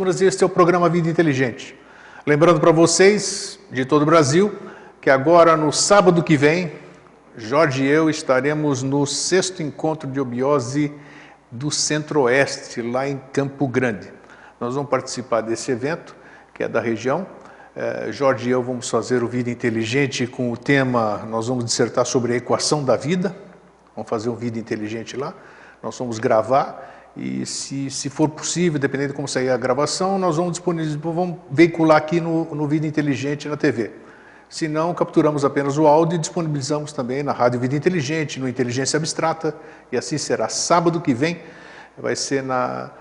Minas e este é o programa Vida Inteligente. Lembrando para vocês, de todo o Brasil, que agora no sábado que vem, Jorge e eu estaremos no 6º encontro de obiose do Centro-Oeste, lá em Campo Grande. Nós vamos participar desse evento, que é da região. Jorge e eu vamos fazer o Vida Inteligente com o tema, nós vamos dissertar sobre a equação da vida. Vamos fazer um Vida Inteligente lá. Nós vamos gravar e, se for possível, dependendo de como sair a gravação, nós vamos veicular aqui no Vida Inteligente na TV. Se não, capturamos apenas o áudio e disponibilizamos também na Rádio Vida Inteligente, no Inteligência Abstrata, e assim será. Sábado que vem vai ser na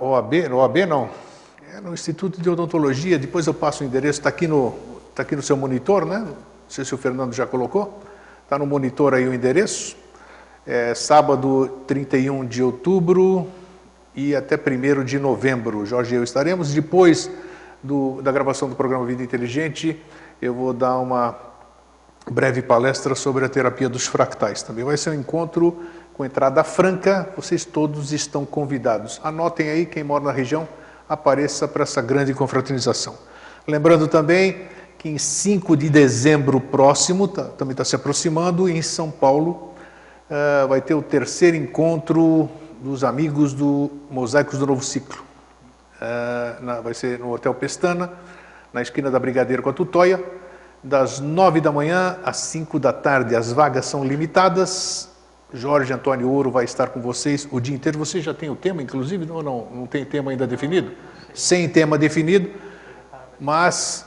OAB, no Instituto de Odontologia. Depois eu passo o endereço, está aqui no seu monitor, né? Não sei se o Fernando já colocou. Está no monitor aí o endereço. Sábado 31 de outubro e até 1º de novembro, Jorge e eu estaremos. Depois da gravação do programa Vida Inteligente, eu vou dar uma breve palestra sobre a terapia dos fractais. Também vai ser um encontro com entrada franca, vocês todos estão convidados. Anotem aí, quem mora na região, apareça para essa grande confraternização. Lembrando também que em 5 de dezembro próximo, também está se aproximando, em São Paulo, vai ter o 3º encontro dos amigos do Mosaicos do Novo Ciclo. Vai ser no Hotel Pestana, na esquina da Brigadeiro com a Tutóia, das 9 da manhã às 5 da tarde. As vagas são limitadas. Jorge Antônio Ouro vai estar com vocês o dia inteiro. Você já tem o tema, inclusive? Não tem tema ainda definido? Sem tema definido, mas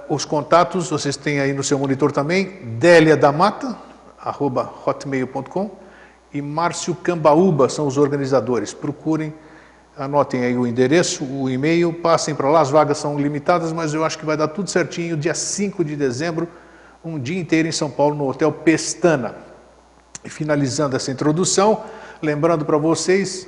os contatos vocês têm aí no seu monitor também. Délia da Mata, @hotmail.com, e Márcio Cambaúba são os organizadores. Procurem, anotem aí o endereço, o e-mail, passem para lá. As vagas são limitadas, mas eu acho que vai dar tudo certinho. Dia 5 de dezembro, um dia inteiro em São Paulo, no Hotel Pestana. E finalizando essa introdução, lembrando para vocês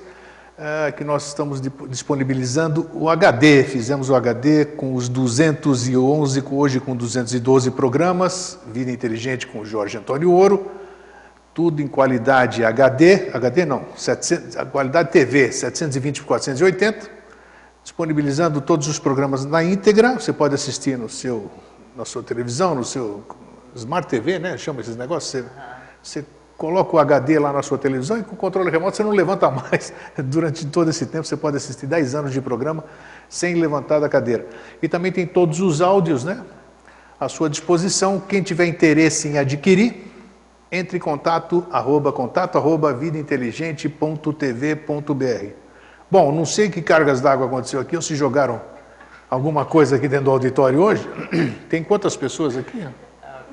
que nós estamos disponibilizando o HD. Fizemos o HD com os 211, hoje com 212 programas, Vida Inteligente com o Jorge Antônio Ouro, tudo em qualidade HD não, a qualidade TV, 720 por 480, disponibilizando todos os programas na íntegra. Você pode assistir na sua televisão, no seu Smart TV, né? Chama esses negócios. Você coloca o HD lá na sua televisão e com o controle remoto você não levanta mais. Durante todo esse tempo você pode assistir 10 anos de programa sem levantar da cadeira. E também tem todos os áudios, né, à sua disposição. Quem tiver interesse em adquirir, entre em contato vidainteligente.tv.br. Bom, não sei que cargas d'água aconteceu aqui, ou se jogaram alguma coisa aqui dentro do auditório hoje. Tem quantas pessoas aqui?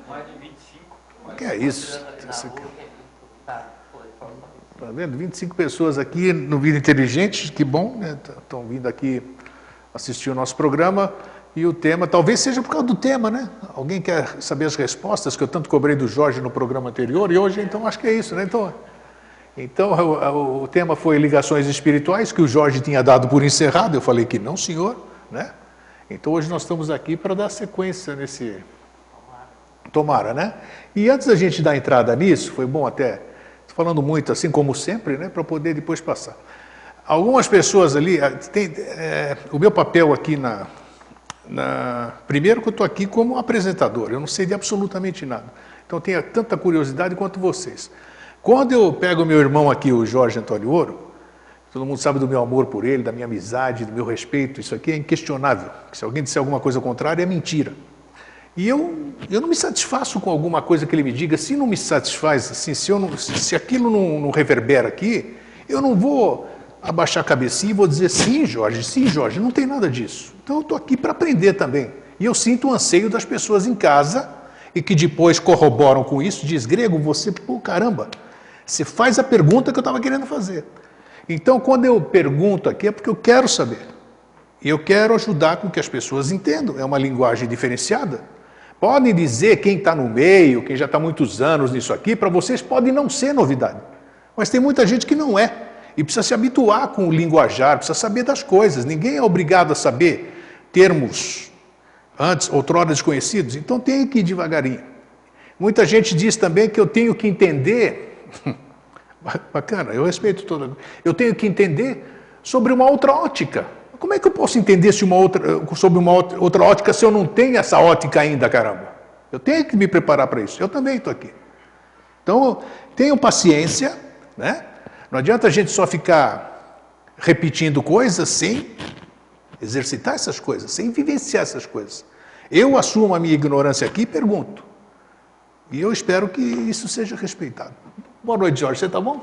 Mais de 25. O que é isso? Está vendo? 25 pessoas aqui no Vida Inteligente, que bom, né? Estão vindo aqui assistir o nosso programa. E o tema, talvez seja por causa do tema, né? Alguém quer saber as respostas que eu tanto cobrei do Jorge no programa anterior, e hoje, então, acho que é isso, né? Então o tema foi ligações espirituais, que o Jorge tinha dado por encerrado. Eu falei que não, senhor, né? Então hoje nós estamos aqui para dar sequência nesse... Tomara, né? E antes da gente dar entrada nisso, foi bom até... falando muito, assim como sempre, né, para poder depois passar. Algumas pessoas ali, o meu papel aqui primeiro que eu estou aqui como apresentador, eu não sei de absolutamente nada. Então eu tenho tanta curiosidade quanto vocês. Quando eu pego o meu irmão aqui, o Jorge Antônio Ouro, todo mundo sabe do meu amor por ele, da minha amizade, do meu respeito, isso aqui é inquestionável. Se alguém disser alguma coisa contrária, é mentira. E eu não me satisfaço com alguma coisa que ele me diga. Se não me satisfaz, assim, se aquilo não reverbera aqui, eu não vou abaixar a cabecinha e vou dizer sim, Jorge, não tem nada disso. Então eu estou aqui para aprender também. E eu sinto o anseio das pessoas em casa e que depois corroboram com isso, diz, Grego, você, pô, caramba, você faz a pergunta que eu estava querendo fazer. Então quando eu pergunto aqui é porque eu quero saber. E eu quero ajudar com que as pessoas entendam. É uma linguagem diferenciada. Podem dizer quem está no meio, quem já está há muitos anos nisso aqui, para vocês pode não ser novidade. Mas tem muita gente que não é. E precisa se habituar com o linguajar, precisa saber das coisas. Ninguém é obrigado a saber termos outrora desconhecidos. Então tem que ir devagarinho. Muita gente diz também que eu tenho que entender... Bacana, eu respeito todo. Eu tenho que entender sobre uma outra ótica. como é que eu posso entender sobre uma outra ótica se eu não tenho essa ótica ainda, caramba? Eu tenho que me preparar para isso. Eu também estou aqui. Então, tenham paciência, né? Não adianta a gente só ficar repetindo coisas sem exercitar essas coisas, sem vivenciar essas coisas. Eu assumo a minha ignorância aqui e pergunto. E eu espero que isso seja respeitado. Boa noite, Jorge. Você está bom?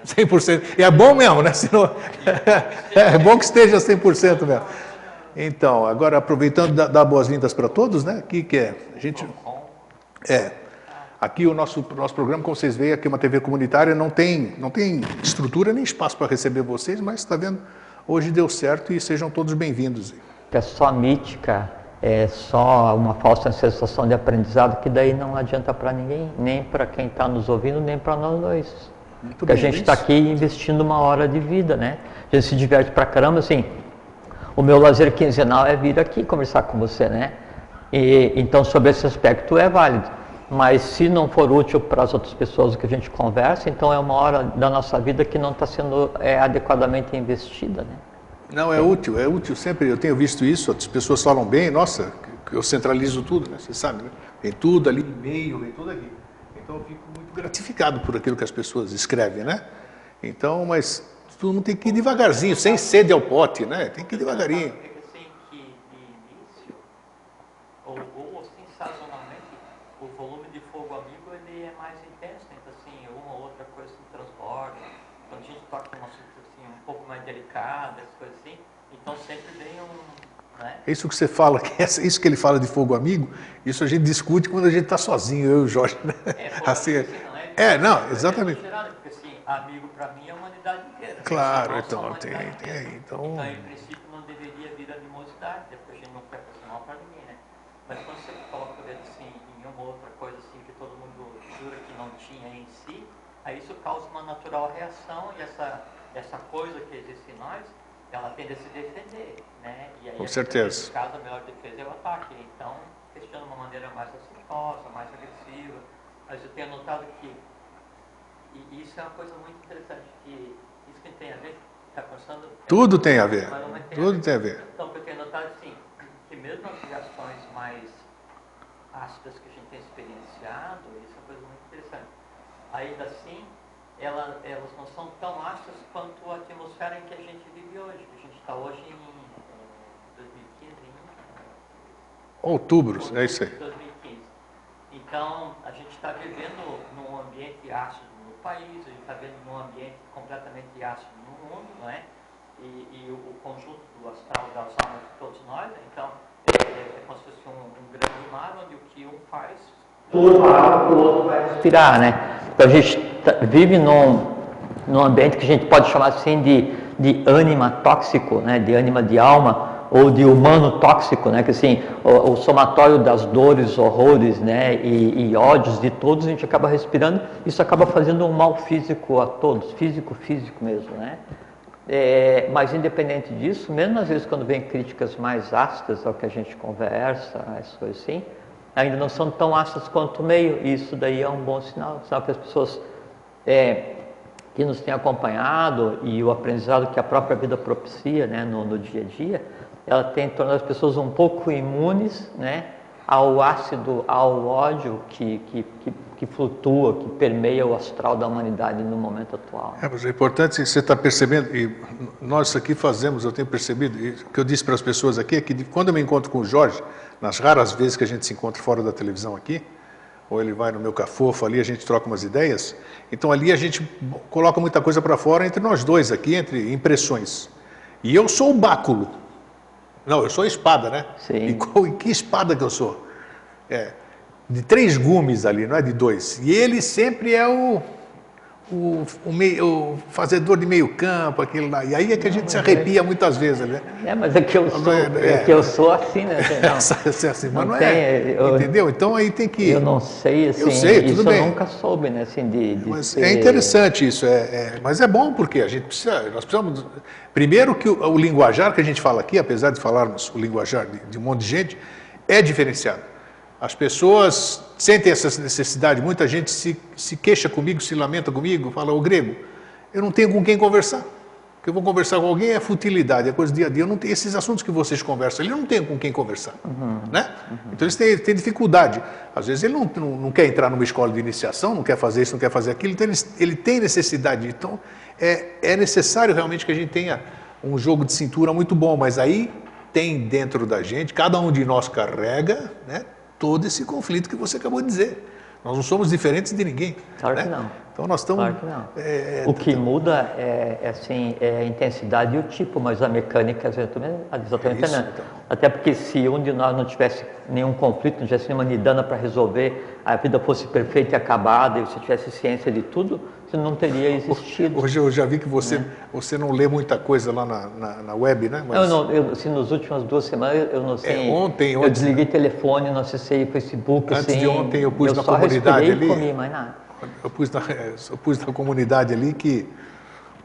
100%. E é bom mesmo, né? Senão... é bom que esteja 100% mesmo. Então, agora aproveitando, dar boas-vindas para todos, né? Aqui que é... A gente... Aqui o nosso programa, como vocês veem, aqui é uma TV comunitária, não tem estrutura nem espaço para receber vocês, mas está vendo, hoje deu certo e sejam todos bem-vindos. É só mítica, é só uma falsa sensação de aprendizado, que daí não adianta para ninguém, nem para quem está nos ouvindo, nem para nós dois. Porque a gente está aqui investindo uma hora de vida, né? A gente se diverte pra caramba, assim. O meu lazer quinzenal é vir aqui conversar com você, né? Então, sobre esse aspecto é válido. Mas se não for útil para as outras pessoas o que a gente conversa, então é uma hora da nossa vida que não está sendo adequadamente investida, né? Não, é útil sempre. Eu tenho visto isso, as pessoas falam bem, nossa, eu centralizo tudo, né? Você sabe, né? Vem tudo ali, e-mail, vem tudo aqui. Então eu fico muito gratificado por aquilo que as pessoas escrevem, né? Então, mas todo mundo tem que ir devagarzinho, sem sede ao pote, né? Tem que ir devagarinho. Assim, que de início, ou assim, sazonalmente, o volume de fogo amigo ele é mais intenso, então assim, uma ou outra coisa se transborda. Quando a gente toca um assunto assim, um pouco mais delicado, essas coisas assim, então sempre vem né? Isso que você fala, isso que ele fala de fogo amigo, isso a gente discute quando a gente está sozinho, eu e o Jorge, né? Assim, não, exatamente. Porque assim, amigo para mim é a humanidade inteira. Claro, então tem aí. Então, em princípio, não deveria vir animosidade, porque a gente não quer fazer mal para ninguém, né? Mas quando você coloca o dedo assim, em uma outra coisa assim, que todo mundo jura que não tinha em si, aí isso causa uma natural reação, e essa coisa que existe em nós, ela tende a se defender, né? E aí, com certeza. Nesse caso, a melhor defesa é o ataque. Então, questionando de uma maneira mais assintosa, mais agressiva. Mas eu tenho notado que, e isso é uma coisa muito interessante, que isso que tem a ver, está pensando... Tudo tem a ver, tudo tem a ver. Então, o que eu tenho notado, assim, que mesmo as reações mais ácidas que a gente tem experienciado, isso é uma coisa muito interessante. Ainda assim, elas não são tão ácidas quanto a atmosfera em que a gente vive hoje. A gente está hoje em 2015, Outubro, é isso aí. 2015. Então, a gente está vivendo num ambiente ácido no país, a gente está vivendo num ambiente completamente ácido no mundo, não é? E o conjunto do astral das almas de todos nós, então, é como se fosse um grande mar onde o que um faz, o outro vai respirar, né? Então a gente vive num ambiente que a gente pode chamar assim de ânima tóxico, né? De ânima de alma, ou de humano tóxico, né? Que assim, o somatório das dores, horrores, né? E ódios de todos, a gente acaba respirando, isso acaba fazendo um mal físico a todos, físico mesmo, né? Mas independente disso, mesmo às vezes quando vem críticas mais ácidas ao que a gente conversa, essas coisas assim, ainda não são tão ácidas quanto o meio, e isso daí é um bom sinal, sabe, que as pessoas que nos têm acompanhado e o aprendizado que a própria vida propicia, né, no dia a dia, ela tem tornado as pessoas um pouco imunes, né, ao ácido, ao ódio que flutua, que permeia o astral da humanidade no momento atual. Mas é importante, você está percebendo, e nós aqui fazemos, eu tenho percebido, e o que eu disse para as pessoas aqui é que quando eu me encontro com o Jorge, nas raras vezes que a gente se encontra fora da televisão aqui, ou ele vai no meu cafofo ali, a gente troca umas ideias, então ali a gente coloca muita coisa para fora entre nós dois aqui, entre impressões. E eu sou o báculo. Não, eu sou a espada, né? Sim. E que espada que eu sou? De 3 gumes ali, não é de 2. E ele sempre é o fazedor de meio campo, aquilo lá. E aí é que a gente se arrepia muitas vezes, né? Mas é que eu sou assim, né? Assim, mas não entendeu? Então aí tem que... Eu não sei, assim, eu sei, tudo isso bem. Eu nunca soube, né? Assim, mas ser... É interessante isso, mas é bom porque nós precisamos... Primeiro que o linguajar que a gente fala aqui, apesar de falarmos o linguajar de um monte de gente, é diferenciado. As pessoas sentem essa necessidade, muita gente se queixa comigo, se lamenta comigo, fala, ô Grego, eu não tenho com quem conversar. O que eu vou conversar com alguém é futilidade, é coisa do dia a dia. Eu não tenho esses assuntos que vocês conversam, ele não tem com quem conversar. Né? Então eles têm dificuldade. Às vezes ele não quer entrar numa escola de iniciação, não quer fazer isso, não quer fazer aquilo, então ele tem necessidade. Então é necessário realmente que a gente tenha um jogo de cintura muito bom, mas aí tem dentro da gente, cada um de nós carrega, né, todo esse conflito que você acabou de dizer. Nós não somos diferentes de ninguém. Claro né? que não. Então nós estamos... Claro que não. O que muda assim, é a intensidade e o tipo, mas a mecânica é exatamente Isso, não. então. Até porque se um de nós não tivesse nenhum conflito, não tivesse nenhuma nidana para resolver, a vida fosse perfeita e acabada, e você tivesse ciência de tudo, você não teria existido. Hoje eu já vi que você não lê muita coisa lá na web, né? Mas... Assim, nas últimas 2 semanas, eu não sei. Ontem, eu desliguei telefone, não acessei Facebook. Antes assim, de ontem eu pus na só comunidade ali. E comi, mais nada. Eu pus na comunidade ali que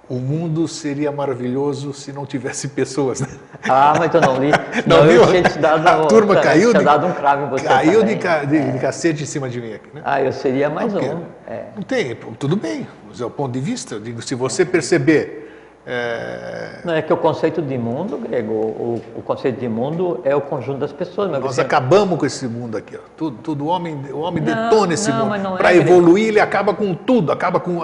o mundo seria maravilhoso se não tivesse pessoas. Né? Ah, mas eu não li. Não viu? Eu tinha te dado, a turma caiu tinha dado um cravo em você. Caiu também. de cacete em cima de mim aqui. Né? Ah, eu seria mais não, um. Não tem, tudo bem. Mas é o ponto de vista. Eu digo, se você perceber. Não é que o conceito de mundo, Grego, o conceito de mundo é o conjunto das pessoas. Mas nós acabamos com esse mundo aqui. Ó. Tudo o homem detona esse mundo. Para evoluir, ele acaba com tudo, acaba com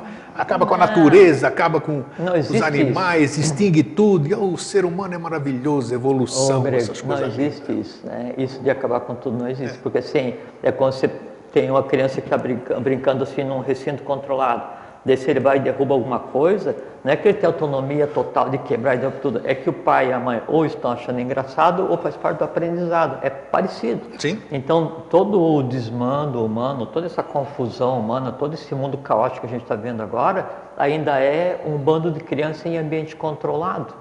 a natureza, acaba com os animais, extingue tudo. E o ser humano é maravilhoso, evolução, Grego, essas coisas. não existe isso. Né? Isso de acabar com tudo não existe. Porque assim, é quando você tem uma criança que está brincando assim num recinto controlado. Daí se ele vai e derruba alguma coisa, não é que ele tem autonomia total de quebrar e derrubar tudo, é que o pai e a mãe ou estão achando engraçado ou faz parte do aprendizado, é parecido. Sim. Então, todo o desmando humano, toda essa confusão humana, todo esse mundo caótico que a gente está vendo agora, ainda é um bando de crianças em ambiente controlado.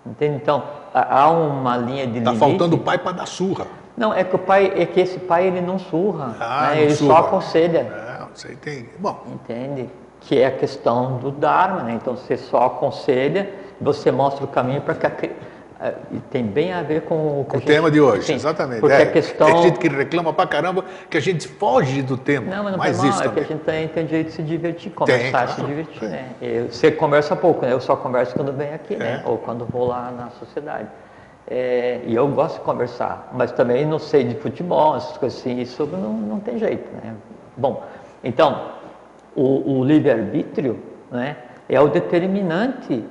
Entende? Então, há uma linha de limite. Está faltando o pai para dar surra. Não, é que esse pai ele não surra, não ele surra. só aconselha. Isso aí tem... Bom... Entende? Que é a questão do Dharma, né? Então você só aconselha, você mostra o caminho para que e tem bem a ver com o tema de hoje, exatamente. Porque a questão... Tem gente que reclama pra caramba que a gente foge do tema. Não, mas não mas tem isso mal, é que a gente tem direito de se divertir, conversar, se divertir, né? Você conversa pouco, né? Eu só converso quando venho aqui, né? Ou quando vou lá na sociedade. E eu gosto de conversar, mas também não sei de futebol, essas coisas assim, isso não tem jeito, né? Bom, então... O livre-arbítrio, né, é o determinante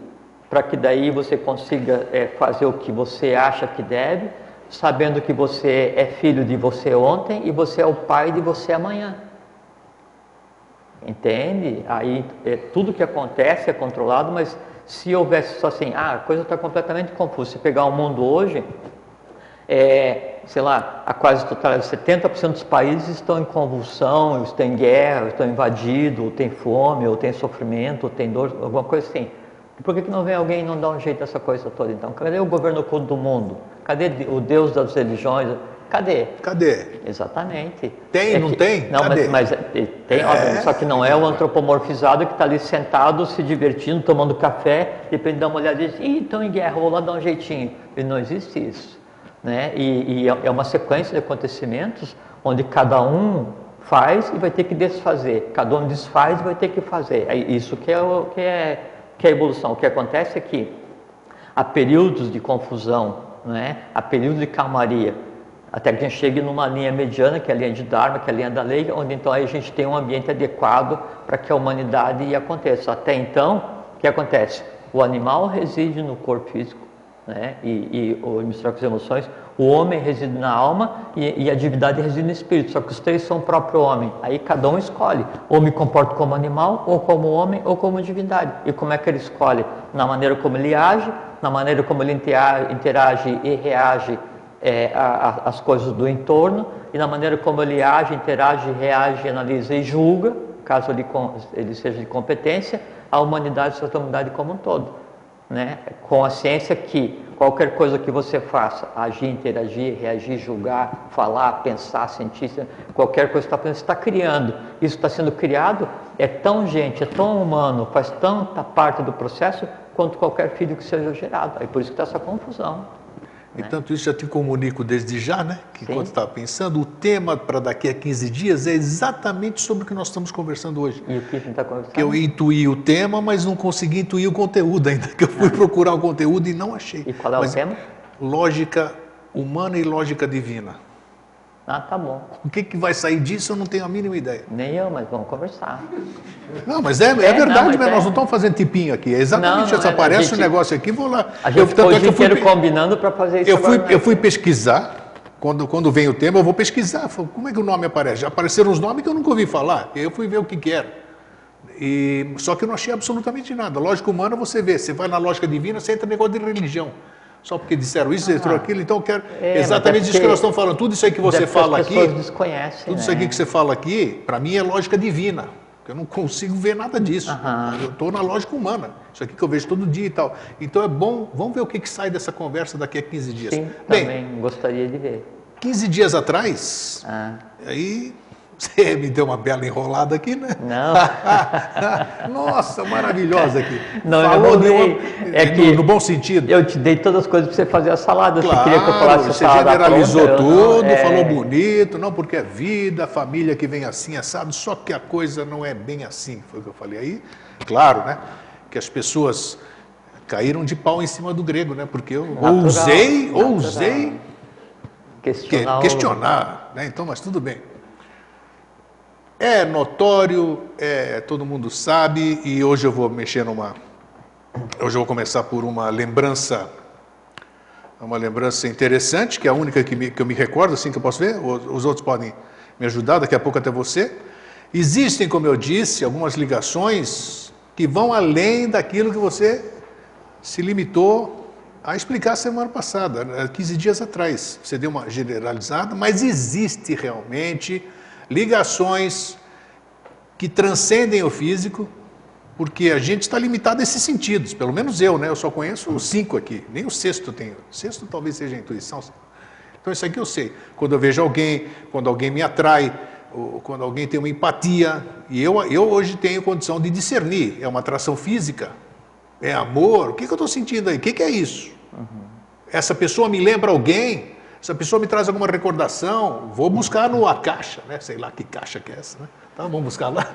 para que daí você consiga fazer o que você acha que deve, sabendo que você é filho de você ontem e você é o pai de você amanhã. Entende? Aí tudo que acontece é controlado, mas se houvesse só assim, a coisa está completamente confusa. Se pegar o mundo hoje, sei lá, a quase total, 70% dos países estão em convulsão, estão em guerra, estão invadidos, ou tem fome, ou tem sofrimento, ou tem dor, alguma coisa assim. E por que não vem alguém e não dá um jeito dessa coisa toda, então? Cadê o governo oculto do mundo? Cadê o Deus das religiões? Cadê? Exatamente. Tem, não tem? Não, cadê? mas tem, óbvio, só que não é o antropomorfizado que está ali sentado, se divertindo, tomando café, depende de dar uma olhada e diz, estão em guerra, vou lá dar um jeitinho. E não existe isso. Né? E é uma sequência de acontecimentos onde cada um faz e vai ter que desfazer, cada um desfaz e vai ter que fazer. Isso que é a evolução. O que acontece é que há períodos de confusão, né? Há períodos de calmaria, até que a gente chegue numa linha mediana, que é a linha de Dharma, que é a linha da lei, onde então aí a gente tem um ambiente adequado para que a humanidade aconteça. Até então, o que acontece? O animal reside no corpo físico, né? E misturar com as emoções, o homem reside na alma e a divindade reside no espírito, só que os três são o próprio homem. Aí cada um escolhe, ou me comporto como animal, ou como homem, ou como divindade. E como é que ele escolhe? Na maneira como ele age, na maneira como ele interage e reage às coisas do entorno, e na maneira como ele age, interage, reage, analisa e julga, caso ele seja de competência, a humanidade, a humanidade como um todo. Né? Com a ciência que qualquer coisa que você faça, agir, interagir, reagir, julgar, falar, pensar, sentir, qualquer coisa que você está criando, isso está sendo criado, é tão humano, faz tanta parte do processo quanto qualquer filho que seja gerado. Aí por isso que está essa confusão. Entanto, isso já te comunico desde já, né? Que Sim. enquanto estava pensando, o tema para daqui a 15 dias é exatamente sobre o que nós estamos conversando hoje. E o que a gente está conversando? Que eu intuí o tema, mas não consegui intuir o conteúdo ainda, que eu fui procurar o conteúdo e não achei. E qual é o tema? Lógica humana e lógica divina. Ah, tá bom. O que vai sair disso eu não tenho a mínima ideia. Nem eu, mas vamos conversar. Não, mas é verdade, mas é. nós não estamos fazendo tipinho aqui. É exatamente Não, isso. é, Aparece gente- um negócio aqui, vou lá. A gente ficou o dia inteiro combinando para fazer isso agora, né? Eu fui pesquisar, quando vem o tema, eu vou pesquisar. Como é que o nome aparece? Já apareceram uns nomes que eu nunca ouvi falar. Eu fui ver o que era. Só que eu não achei absolutamente nada. Lógica humana, você vê. Você vai na lógica divina, você entra no negócio de religião. Só porque disseram isso, entrou aquilo, então eu quero exatamente isso que nós estamos falando. Tudo isso aí que você fala aqui, as pessoas desconhecem, tudo isso aqui que você fala aqui, para mim é lógica divina. Eu não consigo ver nada disso. Eu estou na lógica humana. Isso aqui que eu vejo todo dia e tal. Então é bom, vamos ver o que sai dessa conversa daqui a 15 dias. Sim, Bem, também gostaria de ver. 15 dias atrás, aí você me deu uma bela enrolada aqui, né? Não. Nossa, maravilhosa aqui. Não, Falou eu não dei. no bom sentido. Eu te dei todas as coisas para você fazer a salada. Claro, você queria que eu falasse a você salada generalizou pronta, tudo, não, falou bonito, não porque é vida, família que vem assim, assado, só que a coisa não é bem assim, foi o que eu falei aí. Claro, né, que as pessoas caíram de pau em cima do grego, né, porque eu ousei questionar, né, então, mas tudo bem. É notório, todo mundo sabe, e hoje eu vou mexer hoje eu vou começar por uma lembrança interessante, que é a única que eu me recordo, assim que eu posso ver, os outros podem me ajudar, daqui a pouco até você. Existem, como eu disse, algumas ligações que vão além daquilo que você se limitou a explicar semana passada, 15 dias atrás. Você deu uma generalizada, mas existe realmente ligações que transcendem o físico, porque a gente está limitado a esses sentidos, pelo menos eu, né? Eu só conheço os 5 aqui, nem o sexto tenho. O sexto talvez seja a intuição. Então isso aqui eu sei. Quando eu vejo alguém, quando alguém me atrai, ou quando alguém tem uma empatia, e eu hoje tenho condição de discernir, é uma atração física, é amor, o que eu estou sentindo aí? O que é isso? Essa pessoa me lembra alguém? Essa pessoa me traz alguma recordação? Vou buscar no Akasha, né? Sei lá que caixa que é essa, né? Então vamos buscar lá,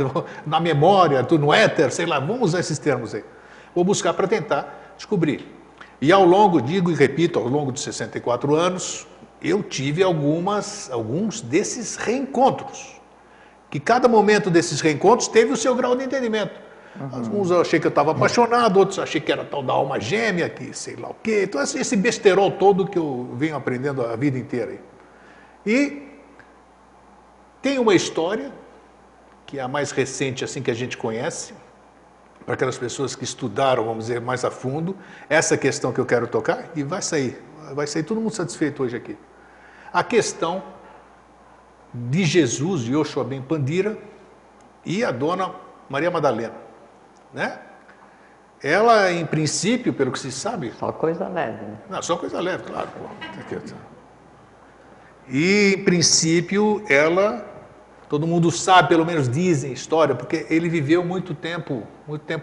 na memória, no éter, sei lá, vamos usar esses termos aí. Vou buscar para tentar descobrir. E ao longo, digo e repito, ao longo de 64 anos, eu tive alguns desses reencontros. Que cada momento desses reencontros teve o seu grau de entendimento. Alguns eu achei que eu estava apaixonado, outros eu achei que era tal da alma gêmea, que sei lá o quê. Então esse besterol todo que eu venho aprendendo a vida inteira aí. E tem uma história, que é a mais recente assim que a gente conhece, para aquelas pessoas que estudaram, vamos dizer, mais a fundo, essa questão que eu quero tocar, e vai sair todo mundo satisfeito hoje aqui. A questão de Jesus, de Yoshua Ben Pandira, e a dona Maria Madalena, né? Ela, em princípio, pelo que se sabe... Só coisa leve, né? Não, só coisa leve, claro. Pô. E, em princípio, ela... Todo mundo sabe, pelo menos dizem história, porque ele viveu muito tempo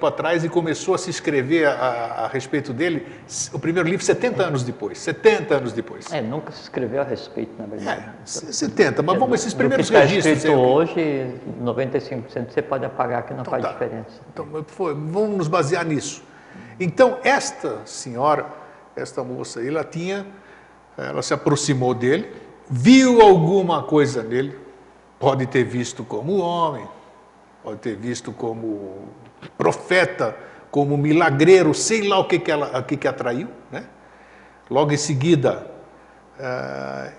atrás e começou a se escrever a respeito dele, o primeiro livro 70 anos depois. 70 anos depois. Nunca se escreveu a respeito, na verdade. 70, mas vamos esses primeiros do que registros. Está escrito hoje, 95% você pode apagar, que não faz diferença. Então, vamos nos basear nisso. Então, esta senhora, esta moça, ela se aproximou dele, viu alguma coisa nele, pode ter visto como homem, pode ter visto como profeta, como milagreiro, sei lá o que atraiu, né? Logo em seguida,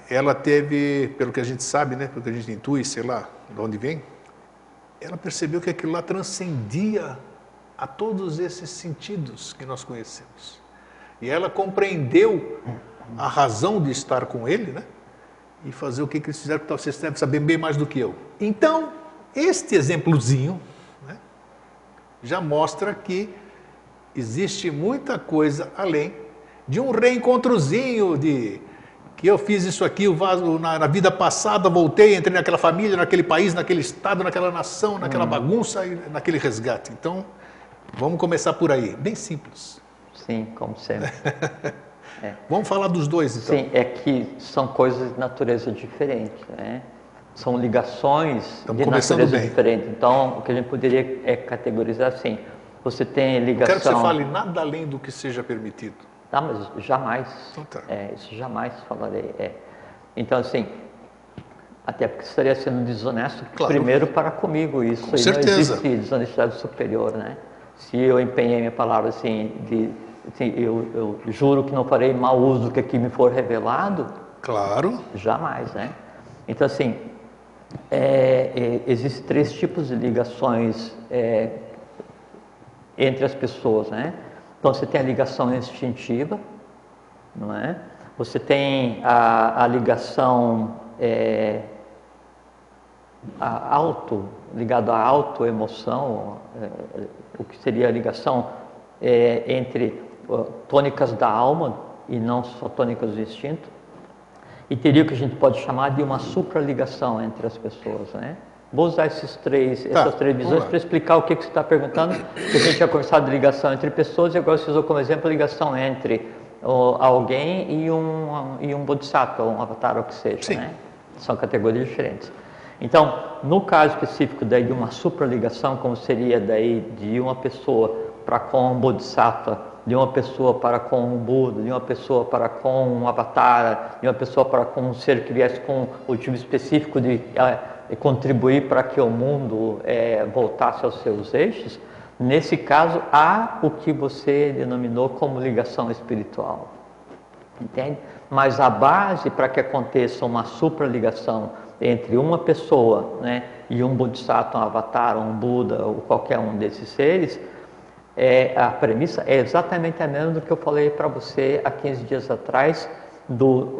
ela teve, pelo que a gente sabe, né? Pelo que a gente intui, sei lá de onde vem, ela percebeu que aquilo lá transcendia a todos esses sentidos que nós conhecemos. E ela compreendeu a razão de estar com ele, né? E fazer o que eles fizeram, que vocês devem saber bem mais do que eu. Então, este exemplozinho, né, já mostra que existe muita coisa além de um reencontrozinho que eu fiz isso aqui, na vida passada, voltei, entrei naquela família, naquele país, naquele estado, naquela nação, naquela bagunça e naquele resgate. Então, vamos começar por aí, bem simples. Sim, como sempre. Vamos falar dos dois, então. Sim, é que são coisas de natureza diferente, né? São ligações de natureza diferente. Então, o que a gente poderia categorizar assim, você tem ligação... Não quero que você fale nada além do que seja permitido. Tá, mas jamais. Então, tá. Isso jamais falarei. Então, assim, até porque estaria sendo desonesto, claro, primeiro para comigo. Isso com aí certeza. Não existe desonestidade superior, né? Se eu empenhei minha palavra assim, eu juro que não farei mau uso do que aqui me for revelado. Claro. Jamais, né? Então, assim, existem 3 tipos de ligações entre as pessoas, né? Então, você tem a ligação instintiva, não é? Você tem a ligação ligado à autoemoção, o que seria a ligação entre tônicas da alma e não só tônicas do instinto. E teria o que a gente pode chamar de uma supraligação entre as pessoas, né? Vou usar essas três visões para explicar o que você está perguntando, que a gente já conversado de ligação entre pessoas e agora você usou como exemplo a ligação entre alguém e um bodhisattva, um avatar, ou o que seja, né? São categorias diferentes. Então, no caso específico daí de uma supraligação, como seria daí de uma pessoa para com um bodhisattva, de uma pessoa para com um Buda, de uma pessoa para com um avatar, de uma pessoa para com um ser que viesse com o objetivo específico de contribuir para que o mundo voltasse aos seus eixos, nesse caso há o que você denominou como ligação espiritual, entende? Mas a base para que aconteça uma supraligação entre uma pessoa, né, e um bodhisattva, um avatar, um Buda ou qualquer um desses seres, a premissa é exatamente a mesma do que eu falei para você há 15 dias atrás,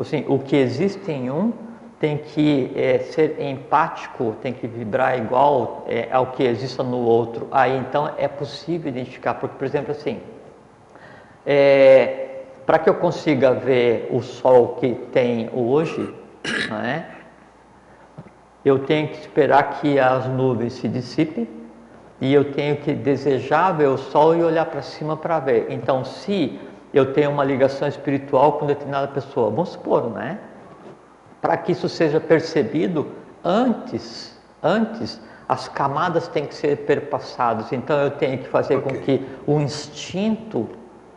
assim, o que existe em um tem que ser empático, tem que vibrar igual ao que existe no outro. Aí então é possível identificar, porque, por exemplo, assim, para que eu consiga ver o sol que tem hoje, né, eu tenho que esperar que as nuvens se dissipem e eu tenho que desejar ver o sol e olhar para cima para ver. Então, se eu tenho uma ligação espiritual com determinada pessoa, vamos supor, né? Para que isso seja percebido, antes as camadas têm que ser perpassadas. Então, eu tenho que fazer com que o instinto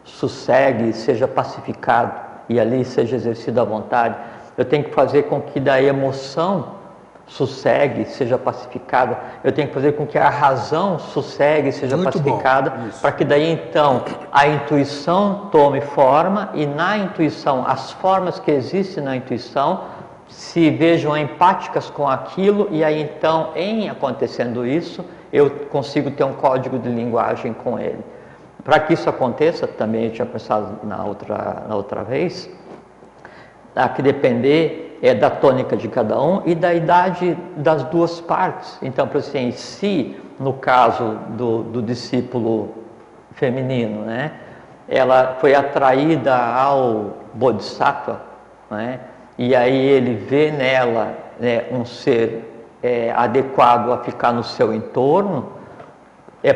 sossegue, seja pacificado e ali seja exercido à vontade. Eu tenho que fazer com que da emoção sossegue, seja pacificada. Eu tenho que fazer com que a razão sossegue, seja pacificada, para que daí então a intuição tome forma e na intuição, as formas que existem na intuição se vejam empáticas com aquilo e aí então, em acontecendo isso, eu consigo ter um código de linguagem com ele. Para que isso aconteça, também eu tinha pensado na outra vez, há que depender da tônica de cada um e da idade das duas partes. Então, por assim, se no caso do discípulo feminino, né, ela foi atraída ao bodhisattva, né, e aí ele vê nela, né, um ser adequado a ficar no seu entorno,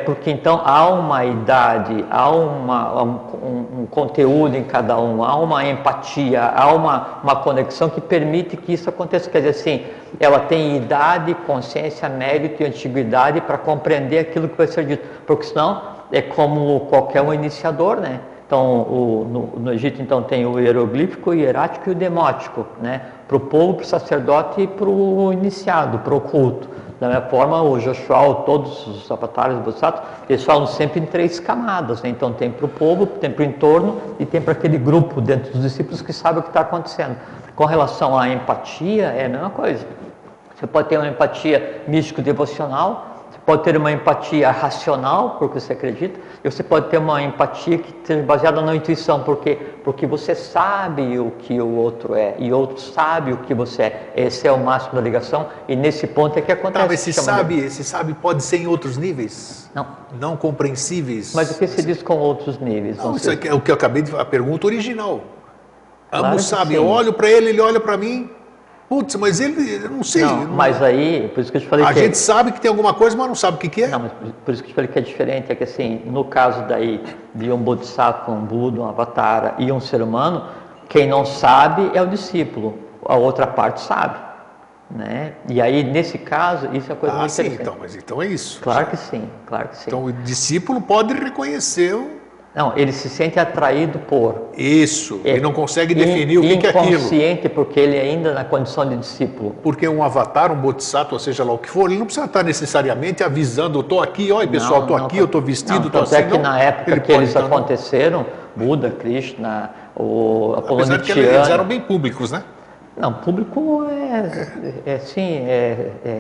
porque então há uma idade, há um conteúdo em cada um, há uma empatia, há uma conexão que permite que isso aconteça. Quer dizer assim, ela tem idade, consciência, mérito e antiguidade para compreender aquilo que vai ser dito, porque senão é como qualquer um iniciador, né? Então, no Egito então tem o hieroglífico, o hierático e o demótico, né? Para o povo, para o sacerdote e para o iniciado, para o culto. Da mesma forma, o Joshua, todos os avatares do Bodhisattva, eles falam sempre em 3 camadas, né? Então tem para o povo, tem para o entorno e tem para aquele grupo dentro dos discípulos que sabe o que está acontecendo. Com relação à empatia, é a mesma coisa. Você pode ter uma empatia místico-devocional, você pode ter uma empatia racional, porque você acredita, e você pode ter uma empatia que esteja baseada na intuição, porque você sabe o que o outro é, e o outro sabe o que você é. Esse é o máximo da ligação, e nesse ponto é que acontece. Tá, mas esse sabe pode ser em outros níveis? Não compreensíveis? Mas o que se diz com outros níveis? Não, isso é o que eu acabei de falar, a pergunta original. Claro Ambos sabem, sim. eu olho para ele olha para mim, Putz, mas ele, eu não sei. Não, mas aí, por isso que eu te falei A que... gente sabe que tem alguma coisa, mas não sabe o que é. Não, mas por isso que eu te falei que é diferente, é que assim, no caso daí de um Bodhisattva, um Buda, um Avatara e um ser humano, quem não sabe é o discípulo, a outra parte sabe, né? E aí, nesse caso, isso é uma coisa muito sim, interessante. então, mas então é isso. Claro que sim, claro que sim. Então o discípulo pode reconhecer Não, ele se sente atraído por... isso, ele não consegue definir o que é aquilo. Inconsciente, porque ele ainda na condição de discípulo. Porque um avatar, um bodhisattva, seja lá o que for, ele não precisa estar necessariamente avisando, eu estou aqui, olha pessoal, estou aqui, eu estou vestido, estou assim. É que na época que eles estar, aconteceram, Buda, Krishna, o Apolo apesar de que eles eram bem públicos, né? Não, público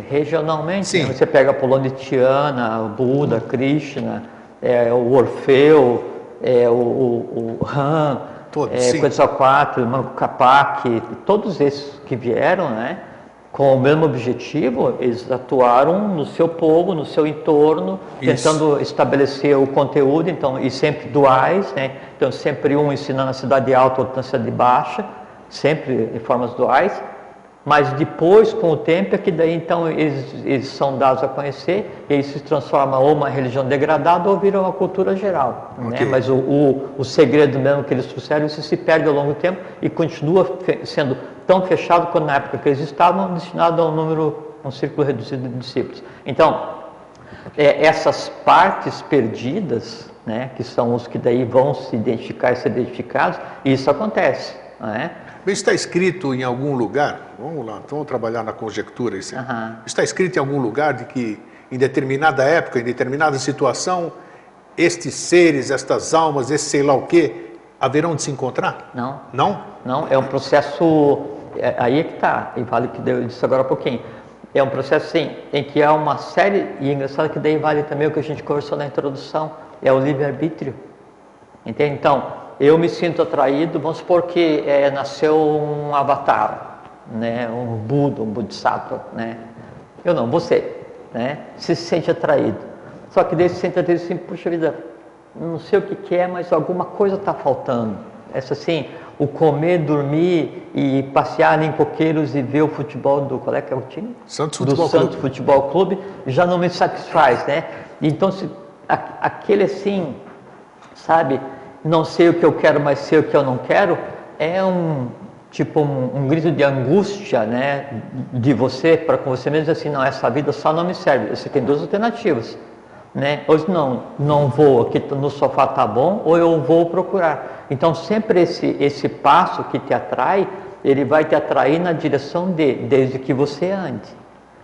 regionalmente. Sim. Né? Você pega Apolo Tiana, o Buda, Krishna, o Orfeu, o Ram, Quetzalcoatl, Manco Capac, todos esses que vieram, né, com o mesmo objetivo, eles atuaram no seu povo, no seu entorno, tentando estabelecer o conteúdo, então, e sempre duais, né, então sempre um ensinando na cidade alta, outro na cidade baixa, sempre em formas duais, mas depois, com o tempo, é que daí então eles são dados a conhecer, e aí se transforma ou uma religião degradada ou vira uma cultura geral. Né? Mas o segredo mesmo que eles trouxeram, isso se perde ao longo do tempo e continua sendo tão fechado quanto na época que eles estavam, destinado a um círculo reduzido de discípulos. Então, essas partes perdidas, né, que são os que daí vão se identificar e ser identificados, isso acontece. Né? Isso está escrito em algum lugar, vamos lá, vamos trabalhar na conjectura. Está escrito em algum lugar de que em determinada época, em determinada situação, estes seres, estas almas, esse sei lá o quê, haverão de se encontrar? Não. Não? Não, é um processo, aí é que está, e vale que eu disse agora há pouquinho, é um processo sim, em que há uma série, e é engraçado que daí vale também o que a gente conversou na introdução, é o livre-arbítrio, entende? Então, eu me sinto atraído, vamos supor que nasceu um avatar, né, um Buda, um Bodhisattva, né? Eu não, você, né? Se sente atraído. Só que daí se sente atraído assim, puxa vida, não sei o que é, mas alguma coisa está faltando. Essa assim, o comer, dormir e passear em coqueiros e ver o futebol do, qual é que é o time? Santos Futebol Clube. Santos Futebol Clube, já não me satisfaz, né? Então, aquele assim, sabe... não sei o que eu quero, mas sei o que eu não quero, é um grito de angústia, né, de você, para com você mesmo, assim, não, essa vida só não me serve. Você tem duas alternativas, né, ou não vou, aqui no sofá tá bom, ou eu vou procurar. Então, sempre esse passo que te atrai, ele vai te atrair na direção desde que você ande.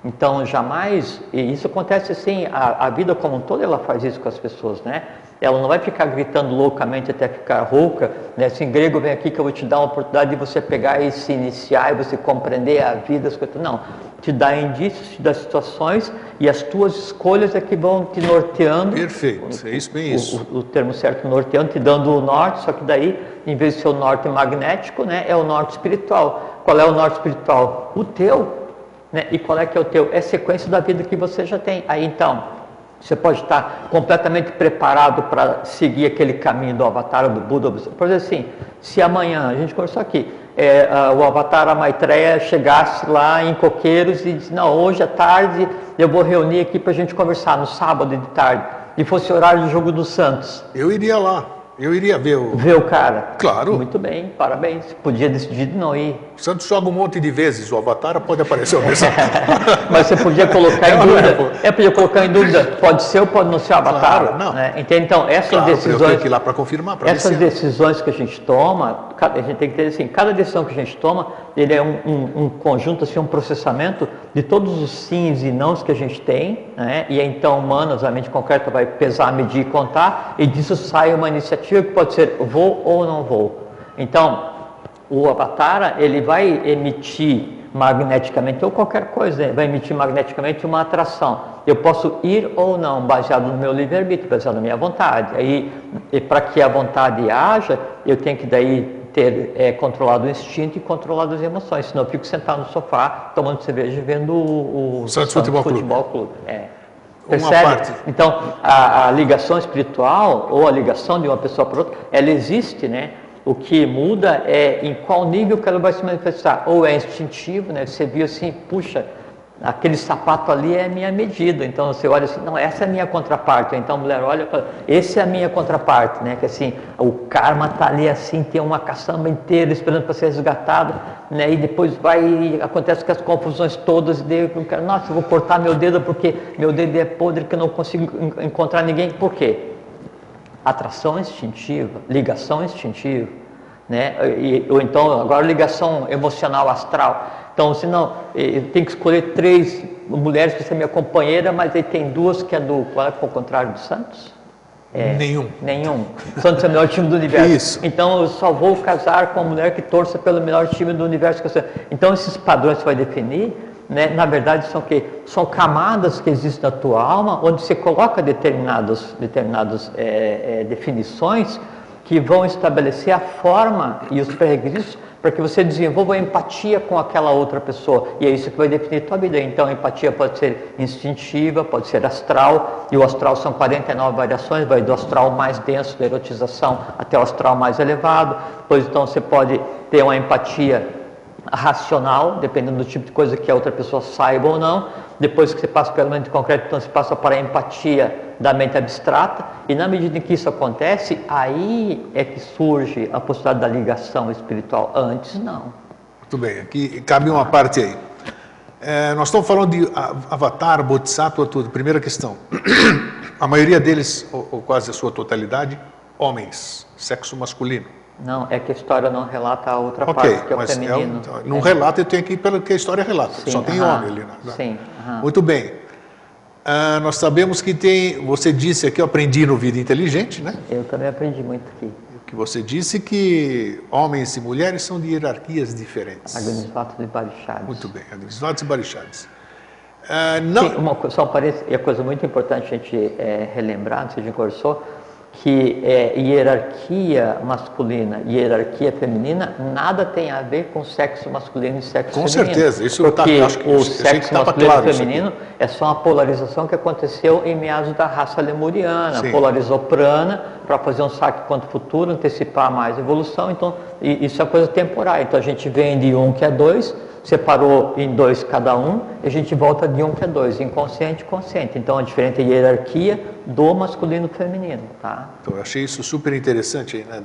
Então, jamais, e isso acontece assim, a vida como um todo, ela faz isso com as pessoas, né? Ela não vai ficar gritando loucamente até ficar rouca, né? Assim, grego, vem aqui que eu vou te dar uma oportunidade de você pegar e se iniciar e você compreender a vida, as coisas. Não, te dá indícios, te dá situações e as tuas escolhas é que vão te norteando. Perfeito, é isso bem isso. O termo certo, norteando, te dando o norte, só que daí, em vez de ser o norte magnético, né? É o norte espiritual. Qual é o norte espiritual? O teu. Né? E qual é que é o teu? É a sequência da vida que você já tem. Aí então, você pode estar completamente preparado para seguir aquele caminho do Avatar, do Buda. Por exemplo, assim, se amanhã, a gente conversou aqui, o Avatar Maitreya chegasse lá em Coqueiros e disse, não, hoje à tarde eu vou reunir aqui para a gente conversar, no sábado de tarde, e fosse horário do jogo do Santos. Eu iria lá. Eu iria ver o... Ver o cara? Claro. Muito bem, parabéns. Podia decidir não ir. O Santos joga um monte de vezes, o Avatar pode aparecer uma vez. Mas você podia colocar em dúvida. Podia colocar em dúvida, pode ser ou pode não ser o Avatar. Claro, não. Né? Entende? Então, essas claro, decisões... eu tenho que ir lá para confirmar. Essas decisões que a gente toma, a gente tem que ter assim, cada decisão que a gente toma, ele é um conjunto, assim, um processamento de todos os sims e nãos que a gente tem, né? E então, humanos, a mente concreta vai pesar, medir e contar, e disso sai uma iniciativa que pode ser vou ou não vou. Então, o Avatar, ele vai emitir magneticamente, ou qualquer coisa, vai emitir magneticamente uma atração. Eu posso ir ou não, baseado no meu livre-arbítrio, baseado na minha vontade. Aí, para que a vontade haja, eu tenho que daí ter controlado o instinto e controlado as emoções, senão eu fico sentado no sofá, tomando cerveja e vendo o Santos Futebol Clube. Percebe? Então, a ligação espiritual ou a ligação de uma pessoa para outra, ela existe, né? O que muda é em qual nível que ela vai se manifestar. Ou é instintivo, né? Você viu assim, puxa, aquele sapato ali é a minha medida. Então você olha assim, não, essa é a minha contraparte. Então a mulher olha e fala, esse é a minha contraparte, né? Que assim, o karma está ali assim, tem uma caçamba inteira esperando para ser resgatado, né? E depois acontece com as confusões todas, e daí eu quero, nossa, eu vou cortar meu dedo porque meu dedo é podre que eu não consigo encontrar ninguém. Por quê? Atração instintiva, ligação instintiva, né? Ou então agora ligação emocional astral. Então, se não, eu tenho que escolher 3 mulheres para ser minha companheira, mas aí tem 2 que é do, qual é o contrário do Santos? Nenhum. Santos é o melhor time do universo. Isso. Então eu só vou casar com uma mulher que torça pelo melhor time do universo. Então esses padrões você vai definir, né? Na verdade são o quê? São camadas que existem na tua alma, onde você coloca determinadas definições que vão estabelecer a forma e os pré-requisitos para que você desenvolva empatia com aquela outra pessoa. E é isso que vai definir a tua vida. Então, a empatia pode ser instintiva, pode ser astral, e o astral são 49 variações, vai do astral mais denso, da erotização, até o astral mais elevado. Depois, então, você pode ter uma empatia racional, dependendo do tipo de coisa que a outra pessoa saiba ou não. Depois que você passa pela mente concreta, então você passa para a empatia da mente abstrata, e na medida em que isso acontece, aí é que surge a possibilidade da ligação espiritual. Antes, não. Muito bem, aqui cabe uma parte aí. Nós estamos falando de Avatar, Bodhisattva, tudo. Primeira questão. A maioria deles, ou quase a sua totalidade, homens, sexo masculino. Não, é que a história não relata a outra parte, que é o feminino. Não relata, eu tenho que ir pelo que a história relata. Sim, só tem homem ali. Sim. Muito bem. Nós sabemos que tem, você disse aqui, eu aprendi no Vida Inteligente, né? Eu também aprendi muito aqui. Que você disse que homens e mulheres são de hierarquias diferentes. Agnisvatas e Barichadas. Muito bem, Agnisvatas e Barichadas. Sim, só um parênteses, é coisa muito importante a gente relembrar, não sei se a gente conversou, que hierarquia masculina e hierarquia feminina nada tem a ver com sexo masculino e sexo feminino. Com certeza, isso porque acho que o sexo masculino claro, e feminino é só uma polarização que aconteceu em meados da raça lemuriana. Sim. Polarizou prana para fazer um saque quanto futuro, antecipar mais a evolução. Então, isso é coisa temporária. Então a gente vem de 1 que é 2, separou em 2 cada um, e a gente volta de 1 que é 2, inconsciente e consciente. Então, a diferente hierarquia do masculino e feminino, tá? Então, eu achei isso super interessante aí, né,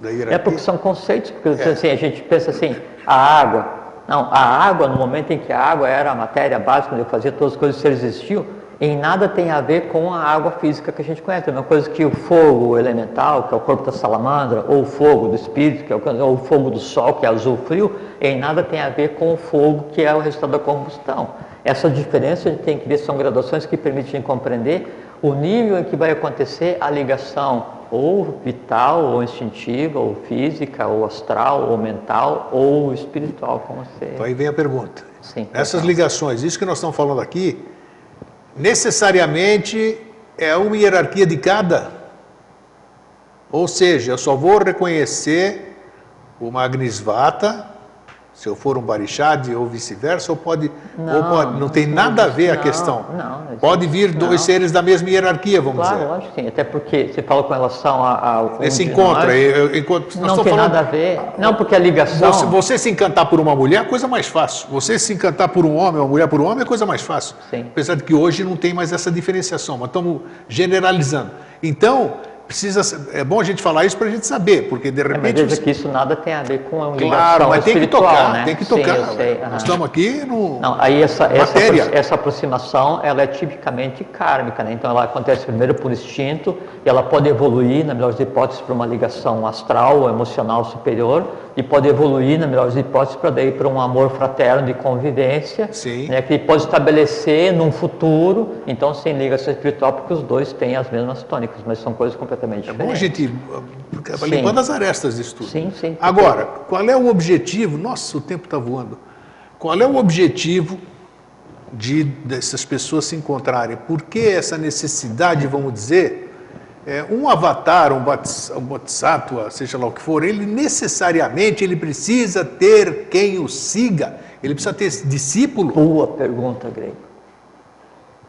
da hierarquia. É porque são conceitos, porque assim, a gente pensa assim, a água, no momento em que a água era a matéria básica, onde eu fazia todas as coisas, se existiam, em nada tem a ver com a água física que a gente conhece. É uma coisa que o fogo elemental, que é o corpo da salamandra, ou o fogo do espírito, que é o fogo do sol, que é azul frio, em nada tem a ver com o fogo, que é o resultado da combustão. Essa diferença a gente tem que ver, são graduações que permitem compreender o nível em que vai acontecer a ligação ou vital, ou instintiva, ou física, ou astral, ou mental, ou espiritual, como você... Então aí vem a pergunta. Sim, essas ligações, isso que nós estamos falando aqui, necessariamente é uma hierarquia de cada. Ou seja, eu só vou reconhecer uma Agnisvata se eu for um Barishad ou vice-versa, ou pode, não tem nada a ver a questão. Pode vir 2 seres da mesma hierarquia, vamos dizer. Claro, lógico que sim. Até porque você fala com relação ao... Esse encontro, não tem nada a ver. Não, porque a ligação... Você se encantar por uma mulher é a coisa mais fácil. Você se encantar por um homem, uma mulher por um homem é a coisa mais fácil. Sim. Apesar de que hoje não tem mais essa diferenciação, mas estamos generalizando. Então... é bom a gente falar isso para a gente saber, porque de repente... Mas veja que isso nada tem a ver com a ligação claro, mas tem que tocar, né? tem que tocar. Sim, eu sei. Nós estamos aqui no... Não, aí essa aproximação, ela é tipicamente kármica, né? Então ela acontece primeiro por instinto, e ela pode evoluir, na melhor das hipóteses, para uma ligação astral ou emocional superior, e pode evoluir, na melhor das hipóteses, para um amor fraterno de convivência, né? Que pode estabelecer num futuro, então sem ligação espiritual, porque os dois têm as mesmas tônicas, mas são coisas completamente diferentes. É bom a gente limpando as arestas disso tudo. Sim, sim. Agora, qual é o objetivo? Nossa, o tempo está voando. Qual é o objetivo dessas pessoas se encontrarem? Por que essa necessidade, vamos dizer, um avatar, um bodhisattva, seja lá o que for, ele necessariamente precisa ter quem o siga? Ele precisa ter discípulo? Boa pergunta, Grego.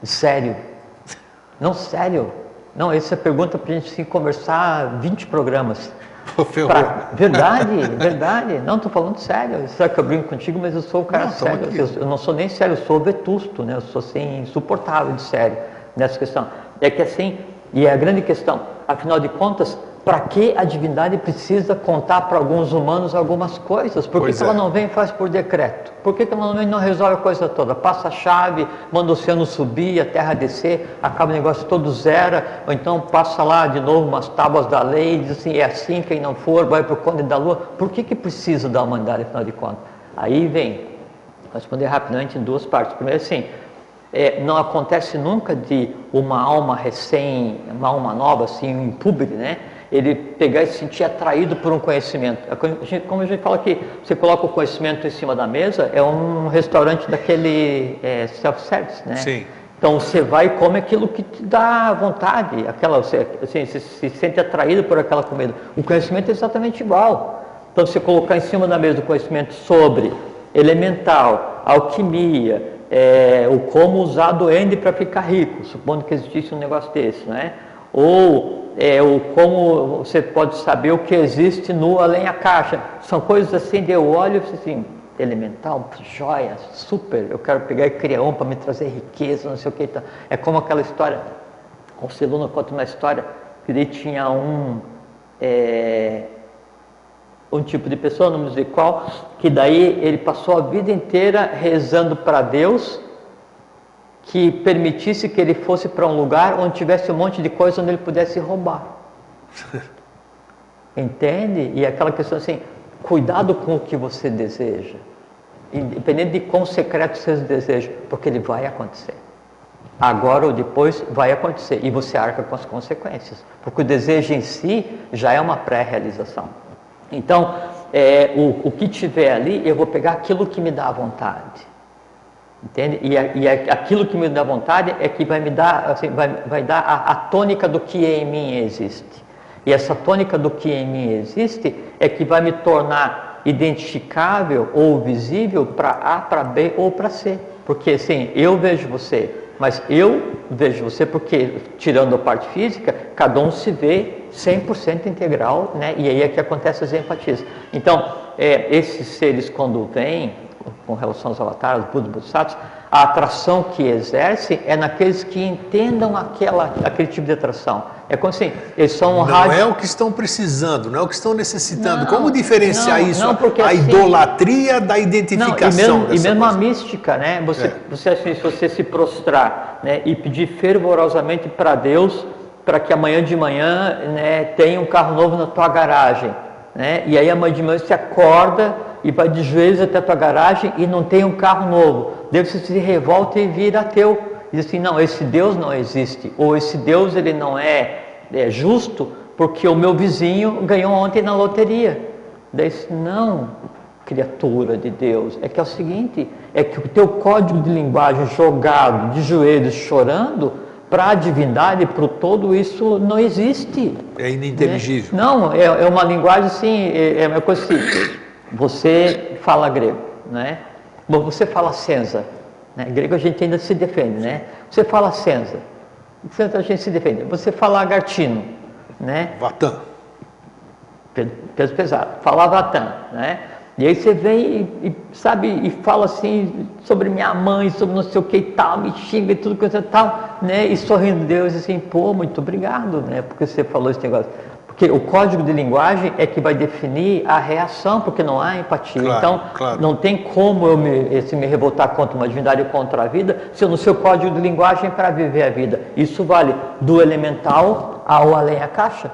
Sério. Não, sério. Não, essa pergunta para a gente conversar 20 programas. Verdade, verdade. Não, estou falando sério. Você sabe que eu brinco contigo, mas eu sou o cara sério. Eu não sou nem sério, eu sou vetusto, né? Eu sou assim, insuportável de sério nessa questão. É que assim, e é a grande questão, afinal de contas, para que a divindade precisa contar para alguns humanos algumas coisas? Por que ela não vem e faz por decreto? Por que ela não vem e não resolve a coisa toda? Passa a chave, manda o oceano subir, a terra descer, acaba o negócio todo zera, ou então passa lá de novo umas tábuas da lei, diz assim, é assim, quem não for vai para o Conde da Lua. Por que precisa da humanidade, afinal de contas? Aí vem, vou responder rapidamente em duas partes. Primeiro assim, não acontece nunca de uma alma uma alma nova, assim, um impúbere, né? Ele pegar e se sentir atraído por um conhecimento. Como a gente fala aqui, você coloca o conhecimento em cima da mesa, é um restaurante daquele self-service, né? Sim. Então você vai e come aquilo que te dá vontade, você se sente atraído por aquela comida. O conhecimento é exatamente igual. Então você colocar em cima da mesa o conhecimento sobre elemental, alquimia, o como usar duende para ficar rico, supondo que existisse um negócio desse, né? Ou o como você pode saber o que existe no além-a-caixa. São coisas assim, de eu olho assim, elemental, joia, super, eu quero pegar e criar um para me trazer riqueza, não sei o que. Então, é como aquela história, o Celuna conta uma história, que daí tinha um tipo de pessoa, não me dizer qual, que daí ele passou a vida inteira rezando para Deus que permitisse que ele fosse para um lugar onde tivesse um monte de coisa onde ele pudesse roubar. Entende? E aquela questão assim, cuidado com o que você deseja, independente de quão secreto você deseja, porque ele vai acontecer. Agora ou depois vai acontecer, e você arca com as consequências, porque o desejo em si já é uma pré-realização. Então, o que tiver ali, eu vou pegar aquilo que me dá vontade. Entende? E aquilo que me dá vontade é que vai me dar, assim, vai dar a tônica do que em mim existe. E essa tônica do que em mim existe é que vai me tornar identificável ou visível para A, para B ou para C. Porque assim, eu vejo você, mas eu vejo você porque, tirando a parte física, cada um se vê 100% integral, né? E aí é que acontece as empatias. Então, esses seres quando vêm, com relação aos avatares, Buda, Bodhisattvas, a atração que exercem é naqueles que entendam aquele tipo de atração. É como assim, eles são um Não é o que estão precisando, não é o que estão necessitando. Como diferenciar isso? Porque, a assim, idolatria da identificação. E mesmo a mística, né? Você assim, se você se prostrar, né, e pedir fervorosamente para Deus, para que amanhã de manhã, né, tenha um carro novo na tua garagem, né? E aí amanhã de manhã você acorda e vai de joelhos até a tua garagem e não tem um carro novo. Daí você se revolta e vira ateu. Diz assim, não, esse Deus não existe. Ou esse Deus ele não é justo porque o meu vizinho ganhou ontem na loteria. Daí não, criatura de Deus. É que é o seguinte, é que o teu código de linguagem jogado de joelhos chorando, para a divindade, para o todo, isso não existe. É ininteligível. Né? Não, é uma linguagem assim, é uma coisa assim. Você fala grego, né? Bom, você fala senza, né? Grego a gente ainda se defende, né? Você fala senza, a gente se defende. Você fala lagartino, né? Vatan. Peso pesado. Fala vatan, né? E aí você vem e fala assim sobre minha mãe, sobre não sei o que e tal, me xinga e tudo coisa e tal, né? E sorrindo Deus assim, pô, muito obrigado, né? Porque você falou esse negócio. Porque o código de linguagem é que vai definir a reação, porque não há empatia. Claro, então, claro. Não tem como eu me revoltar contra uma divindade ou contra a vida, se eu não sei o código de linguagem para viver a vida. Isso vale do elemental ao além-a-caixa.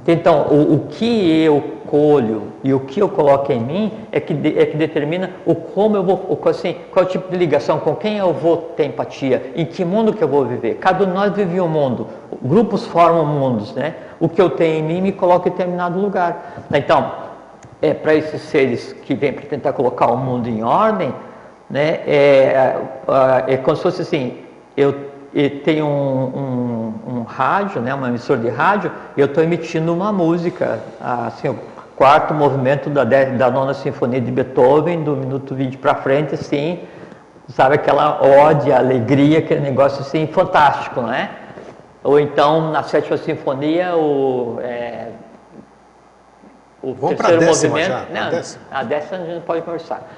Então, o que eu colho e o que eu coloco em mim é que determina o como eu vou, assim, qual é o tipo de ligação, com quem eu vou ter empatia, em que mundo que eu vou viver. Cada um de nós vive um mundo, grupos formam mundos, né? O que eu tenho em mim me coloca em determinado lugar. Então, para esses seres que vêm para tentar colocar o mundo em ordem, né? É como se fosse assim, eu tenho um rádio, né, uma emissora de rádio, e eu estou emitindo uma música, assim, o quarto movimento da nona sinfonia de Beethoven, do minuto 20 para frente, assim, sabe, aquela ode, alegria, aquele negócio assim, fantástico, né? Ou então, na sétima sinfonia, o Vamos para a terceiro décima movimento. já. Não, A décima. a décima a gente não pode conversar.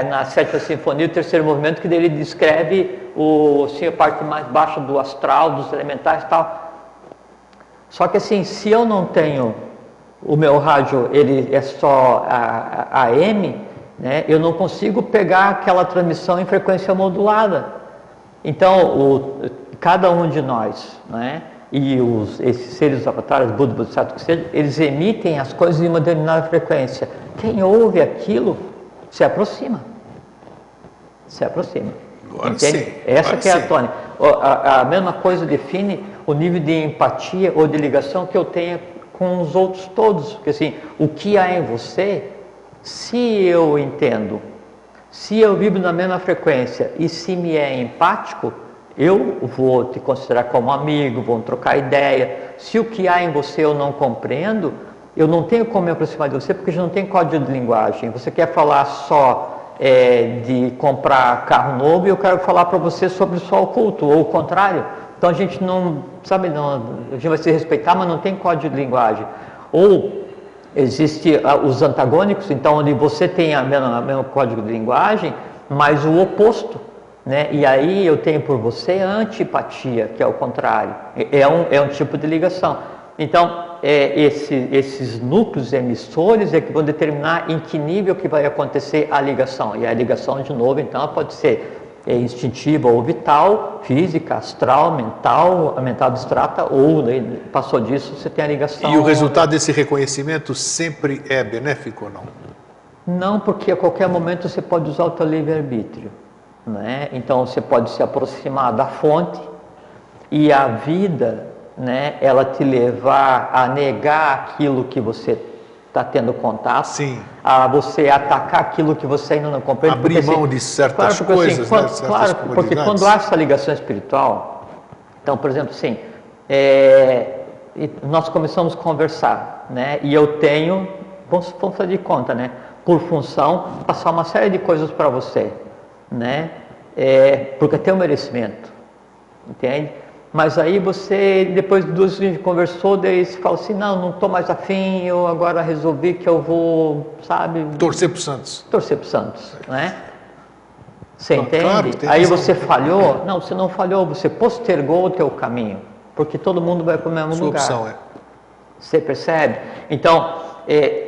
Na sétima sinfonia, o terceiro movimento, que ele descreve assim, a parte mais baixa do astral, dos elementais e tal. Só que assim, se eu não tenho o meu rádio, ele é só AM, né, eu não consigo pegar aquela transmissão em frequência modulada. Então, cada um de nós, né, e esses seres avatares, Buda, Bodhisattva, que seja, eles emitem as coisas em uma determinada frequência. Quem ouve aquilo se aproxima. Se aproxima. Agora Entende? sim. Essa Agora que é a sim. tônica. A mesma coisa define o nível de empatia ou de ligação que eu tenho com os outros todos. Porque assim, o que há em você, se eu entendo, se eu vibro na mesma frequência e se me é empático, eu vou te considerar como amigo, vou trocar ideia. Se o que há em você eu não compreendo, eu não tenho como me aproximar de você porque já não tem código de linguagem. Você quer falar só de comprar carro novo e eu quero falar para você sobre só o culto, ou o contrário. Então a gente não, sabe, a gente vai se respeitar, mas não tem código de linguagem. Ou existe os antagônicos, então onde você tem o mesmo código de linguagem, mas o oposto. Né? E aí eu tenho por você a antipatia, que é o contrário. É um tipo de ligação. Então, esses núcleos emissores é que vão determinar em que nível que vai acontecer a ligação. E a ligação, de novo, então, ela pode ser instintiva ou vital, física, astral, mental, a mental abstrata, ou passou disso, você tem a ligação... E o resultado desse reconhecimento sempre é benéfico ou não? Não, porque a qualquer momento você pode usar o teu livre-arbítrio. Né? Então, você pode se aproximar da fonte e a vida... Né, ela te levar a negar aquilo que você está tendo contato, sim, a você atacar aquilo que você ainda não compreende. Abrir porque, mão de certas claro, porque, coisas, assim, né, certas claro, porque quando há essa ligação espiritual, então, por exemplo, assim, nós começamos a conversar, né, e eu tenho, vamos fazer de conta, né, por função, passar uma série de coisas para você, né, porque tem um merecimento, entende? Mas aí você, depois de 2 dias conversou, daí você fala assim, não estou mais afim, eu agora resolvi que eu vou, sabe... Torcer para o Santos. Torcer para o Santos, né? Você entende? Claro, aí razão. você falhou? Não, você não falhou, você postergou o teu caminho, porque todo mundo vai para o mesmo lugar. Sua opção Você percebe? Então,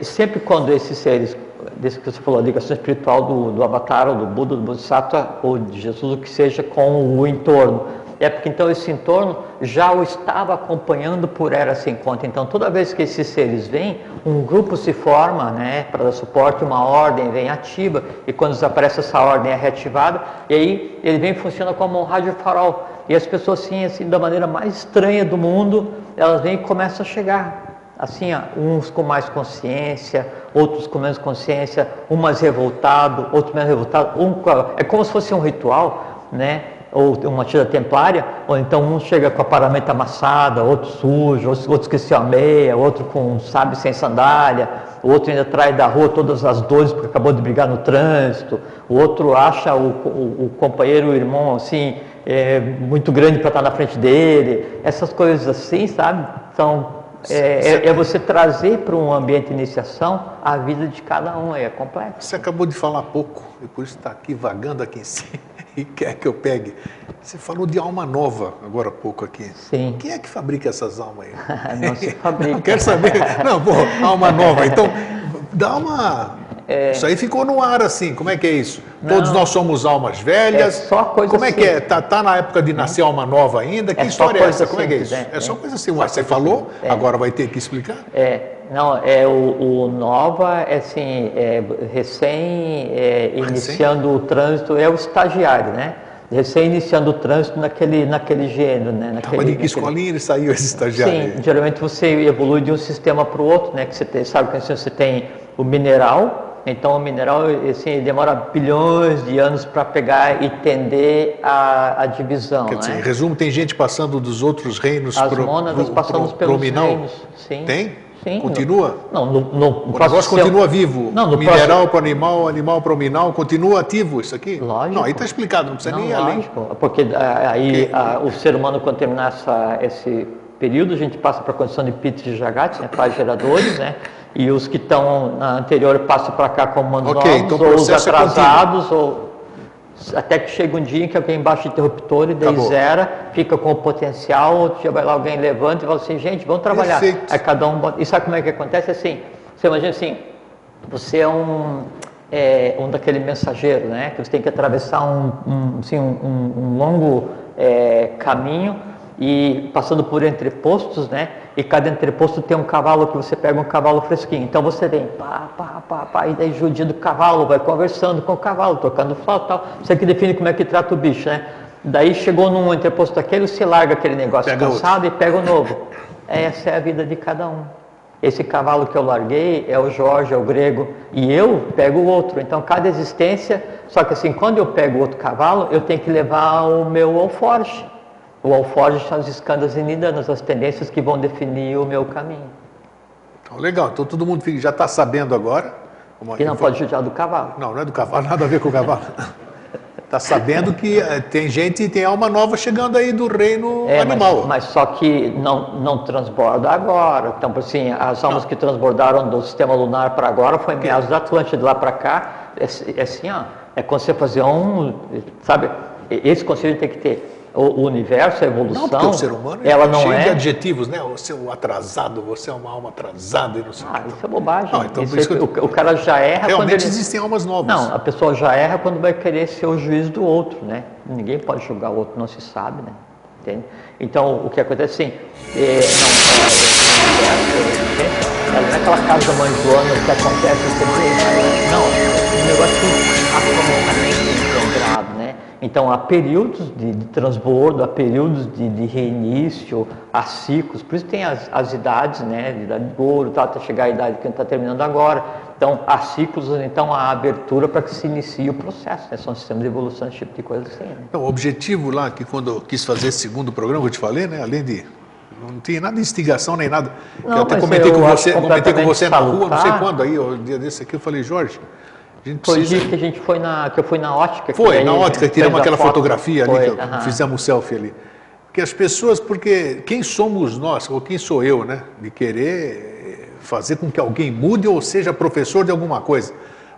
sempre quando esses seres, desse que você falou, a ligação espiritual do Avatar, ou do Buda, do Bodhisattva, ou de Jesus, o que seja, com o entorno, porque então esse entorno já o estava acompanhando por era sem conta. Então toda vez que esses seres vêm, um grupo se forma, né, para dar suporte, uma ordem vem ativa, e quando desaparece essa ordem é reativada, e aí ele vem e funciona como um rádio farol. E as pessoas assim da maneira mais estranha do mundo, elas vêm e começam a chegar. Assim, uns com mais consciência, outros com menos consciência, um mais revoltado, outro menos revoltado. É como se fosse um ritual, né? Ou uma tira templária, ou então um chega com a paramenta amassada, outro sujo, outro esqueceu a meia, outro com sabe sem sandália, o outro ainda traz da rua todas as dores porque acabou de brigar no trânsito, o outro acha o companheiro, o irmão assim, muito grande para estar na frente dele, essas coisas assim, sabe? Então, é você trazer para um ambiente de iniciação a vida de cada um, é complexo. Você acabou de falar pouco, e por isso está aqui vagando aqui em cima. E quer que eu pegue? Você falou de alma nova agora há pouco aqui. Sim. Quem é que fabrica essas almas aí? Não se fabrica. Não quero saber. Não, pô, alma nova. Então, dá uma... Isso aí ficou no ar assim. Como é que é isso? Não. Todos nós somos almas velhas. É só coisa Como é que é? simples. Tá na época de nascer alma nova ainda? Que É só história é essa? coisa Como é que é isso? simples, É só coisa assim. Só Você coisa falou, simples. agora vai ter que explicar? Não, o Nova é assim, recém iniciando o trânsito, é o estagiário, né? Recém iniciando o trânsito naquele gênero, né? Mas de que escolinha ele saiu esse estagiário? Sim, geralmente você evolui de um sistema para o outro, né? Que você sabe que você tem o mineral, então o mineral assim, demora bilhões de anos para pegar e entender a divisão. Quer dizer, né? em resumo, tem gente passando dos outros reinos para As mônadas passamos pelos reinos. Sim. Tem? Sim. Continua? Não, o negócio continua vivo. Não, no mineral para animal, animal para o minal, continua ativo isso aqui? Lógico. Não, aí está explicado, não precisa nem ir além. Lógico, porque aí o ser humano, quando terminar esse período, a gente passa para a condição de Pitri e Jagat, né, pais geradores, né? E os que estão na anterior passam para cá como manos novos, então ou os processo atrasados, ou até que chega um dia em que alguém baixa o interruptor e daí zera, fica com o potencial, outro dia vai lá, alguém levanta e fala assim, gente, vamos trabalhar. Perfeito. Aí cada um bota... E sabe como é que acontece? Assim, você imagina assim, você é um daquele mensageiro, né? Que você tem que atravessar um longo caminho e passando por entrepostos, né? E cada entreposto tem um cavalo que você pega um cavalo fresquinho. Então você vem, e daí judia do cavalo, vai conversando com o cavalo, tocando flauta e tal. Você que define como é que trata o bicho, né? Daí chegou num entreposto daquele, você larga aquele negócio cansado e pega o novo. Essa é a vida de cada um. Esse cavalo que eu larguei é o Jorge, é o Grego, e eu pego o outro. Então, cada existência, só que assim, quando eu pego outro cavalo, eu tenho que levar o meu alforje. O alforje são as escandas inidanas, as tendências que vão definir o meu caminho. Então, legal, então todo mundo já está sabendo agora. E não pode judiar do cavalo. Não é do cavalo, nada a ver com o cavalo. Está sabendo que tem gente, tem alma nova chegando aí do reino animal. Mas só que não transborda agora. Então, assim, as almas que transbordaram do sistema lunar para agora foi em meados da Atlântida, de lá para cá. É assim, ó, é quando você fazer sabe, esse conceito tem que ter. O universo, a evolução, não, porque o ser humano ela não cheio de adjetivos, né? Você é um atrasado, você é uma alma atrasada e não sei o que. Isso é bobagem. Não, então, por isso que o cara já erra realmente quando ele... existem almas novas. Não, a pessoa já erra quando vai querer ser o juiz do outro, né? Ninguém pode julgar o outro, não se sabe, né? Entende? Então, o que acontece assim, não é aquela casa da mãe Joana que acontece sempre, não, o negócio absolutamente integrado, né? Então, há períodos de transbordo, há períodos de reinício, há ciclos, por isso tem as idades, né, de idade de ouro, até chegar à idade que a gente está terminando agora. Então, há ciclos, então há abertura para que se inicie o processo, né? São sistemas de evolução, esse tipo de coisa assim. Né? Então, o objetivo lá, que quando eu quis fazer esse segundo programa, eu te falei, né, além de... Não tinha nada de instigação nem nada. Não, eu até comentei com você na rua, não sei quando, aí, o dia desse aqui, eu falei, Jorge... Foi o dia que a gente foi que eu fui na ótica. Foi, na ótica, tiramos aquela fotografia ali, que fizemos selfie ali. Porque as pessoas, quem somos nós, ou quem sou eu, né, de querer fazer com que alguém mude ou seja professor de alguma coisa.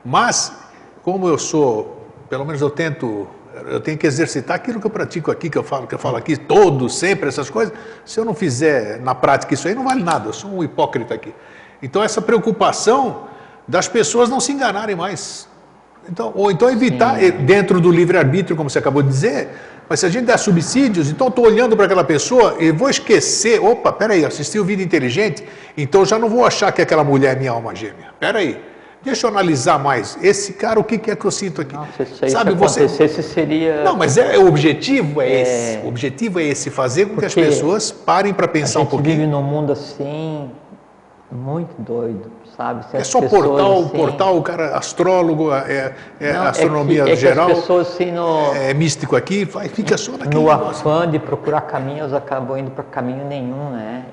Mas, como eu sou, pelo menos eu tenho que exercitar aquilo que eu pratico aqui, que eu falo aqui, sempre essas coisas. Se eu não fizer na prática isso aí, não vale nada, eu sou um hipócrita aqui. Então, essa preocupação das pessoas não se enganarem mais. Então, ou então evitar, dentro do livre-arbítrio, como você acabou de dizer, mas se a gente der subsídios, então estou olhando para aquela pessoa e vou esquecer, opa, peraí, assisti o Vida Inteligente, então já não vou achar que aquela mulher é minha alma gêmea. Peraí, deixa eu analisar mais. Esse cara, o que é que eu sinto aqui? Nossa, isso aí, sabe, se acontecesse, seria... Não, mas o objetivo é esse. O objetivo é esse, fazer com que as pessoas parem para pensar um pouquinho. A gente vive num mundo assim, muito doido. Sabe, é só portal, o cara astrólogo, astronomia geral, as pessoas, assim, é místico aqui, fica só naquele no afã de procurar caminhos, acabam indo para caminho nenhum, né?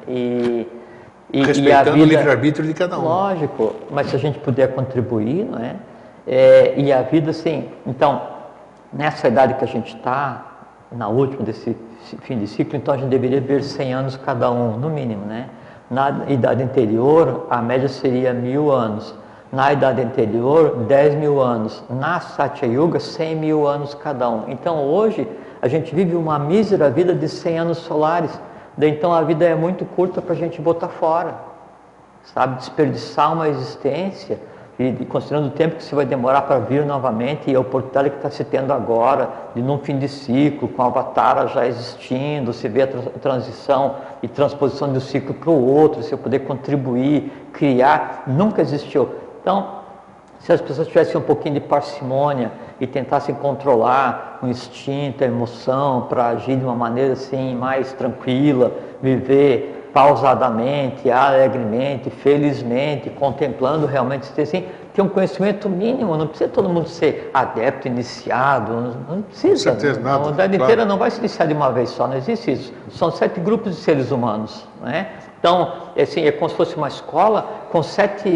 Respeitando o livre-arbítrio de cada um. Lógico, mas se a gente puder contribuir, não é? E a vida, assim, então, nessa idade que a gente está, na última desse fim de ciclo, então a gente deveria ver 100 anos cada um, no mínimo, né? Na idade anterior, a média seria 1000 anos. Na idade anterior, 10.000 anos. Na Satya Yuga, 100.000 anos cada um. Então, hoje, a gente vive uma mísera vida de 100 anos solares. Então, a vida é muito curta para a gente botar fora. Sabe? Desperdiçar uma existência e considerando o tempo que você vai demorar para vir novamente e a oportunidade que está se tendo agora, de num fim de ciclo, com a Avatara já existindo, se vê a transição e transposição de um ciclo para o outro, você poder contribuir, criar, nunca existiu. Então, se as pessoas tivessem um pouquinho de parcimônia e tentassem controlar o instinto, a emoção, para agir de uma maneira assim mais tranquila, viver pausadamente, alegremente, felizmente, contemplando realmente assim, ter um conhecimento mínimo, não precisa todo mundo ser adepto, iniciado, não precisa. Com certeza, nada, a humanidade inteira não vai se iniciar de uma vez só, não existe isso. São 7 grupos de seres humanos, né? Então, assim, é como se fosse uma escola com 7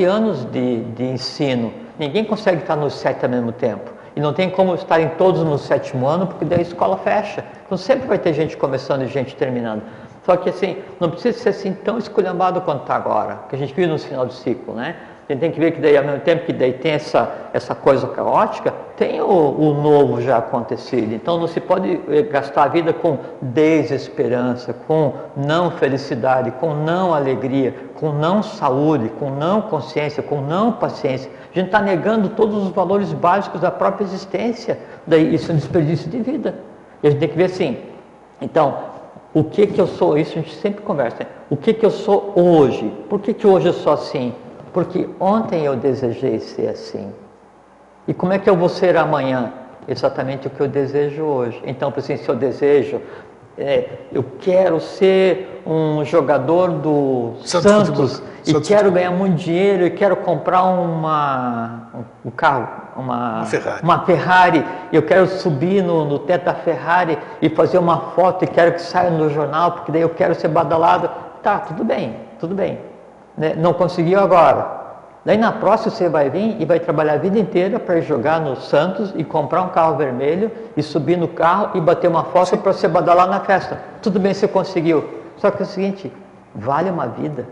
anos de ensino. Ninguém consegue estar nos 7 ao mesmo tempo. E não tem como estarem todos no 7º ano, porque daí a escola fecha. Então sempre vai ter gente começando e gente terminando. Só que assim, não precisa ser assim tão esculhambado quanto está agora, que a gente vive no final do ciclo, né? A gente tem que ver que daí, ao mesmo tempo que daí tem essa coisa caótica, tem o novo já acontecido. Então não se pode gastar a vida com desesperança, com não felicidade, com não alegria, com não saúde, com não consciência, com não paciência. A gente está negando todos os valores básicos da própria existência. Daí isso é um desperdício de vida. E a gente tem que ver assim, então, o que eu sou? Isso a gente sempre conversa, né? O que eu sou hoje? Por que hoje eu sou assim? Porque ontem eu desejei ser assim. E como é que eu vou ser amanhã? Exatamente o que eu desejo hoje. Então, assim, se eu desejo, eu quero ser um jogador do Santos e quero ganhar muito dinheiro e quero comprar um carro, uma Ferrari. Eu quero subir no teto da Ferrari e fazer uma foto e quero que saia no jornal, porque daí eu quero ser badalado. Tá, tudo bem, tudo bem. Não conseguiu agora. Daí na próxima você vai vir e vai trabalhar a vida inteira para jogar no Santos e comprar um carro vermelho e subir no carro e bater uma foto para você badalar na festa. Tudo bem, você conseguiu. Só que é o seguinte, vale uma vida.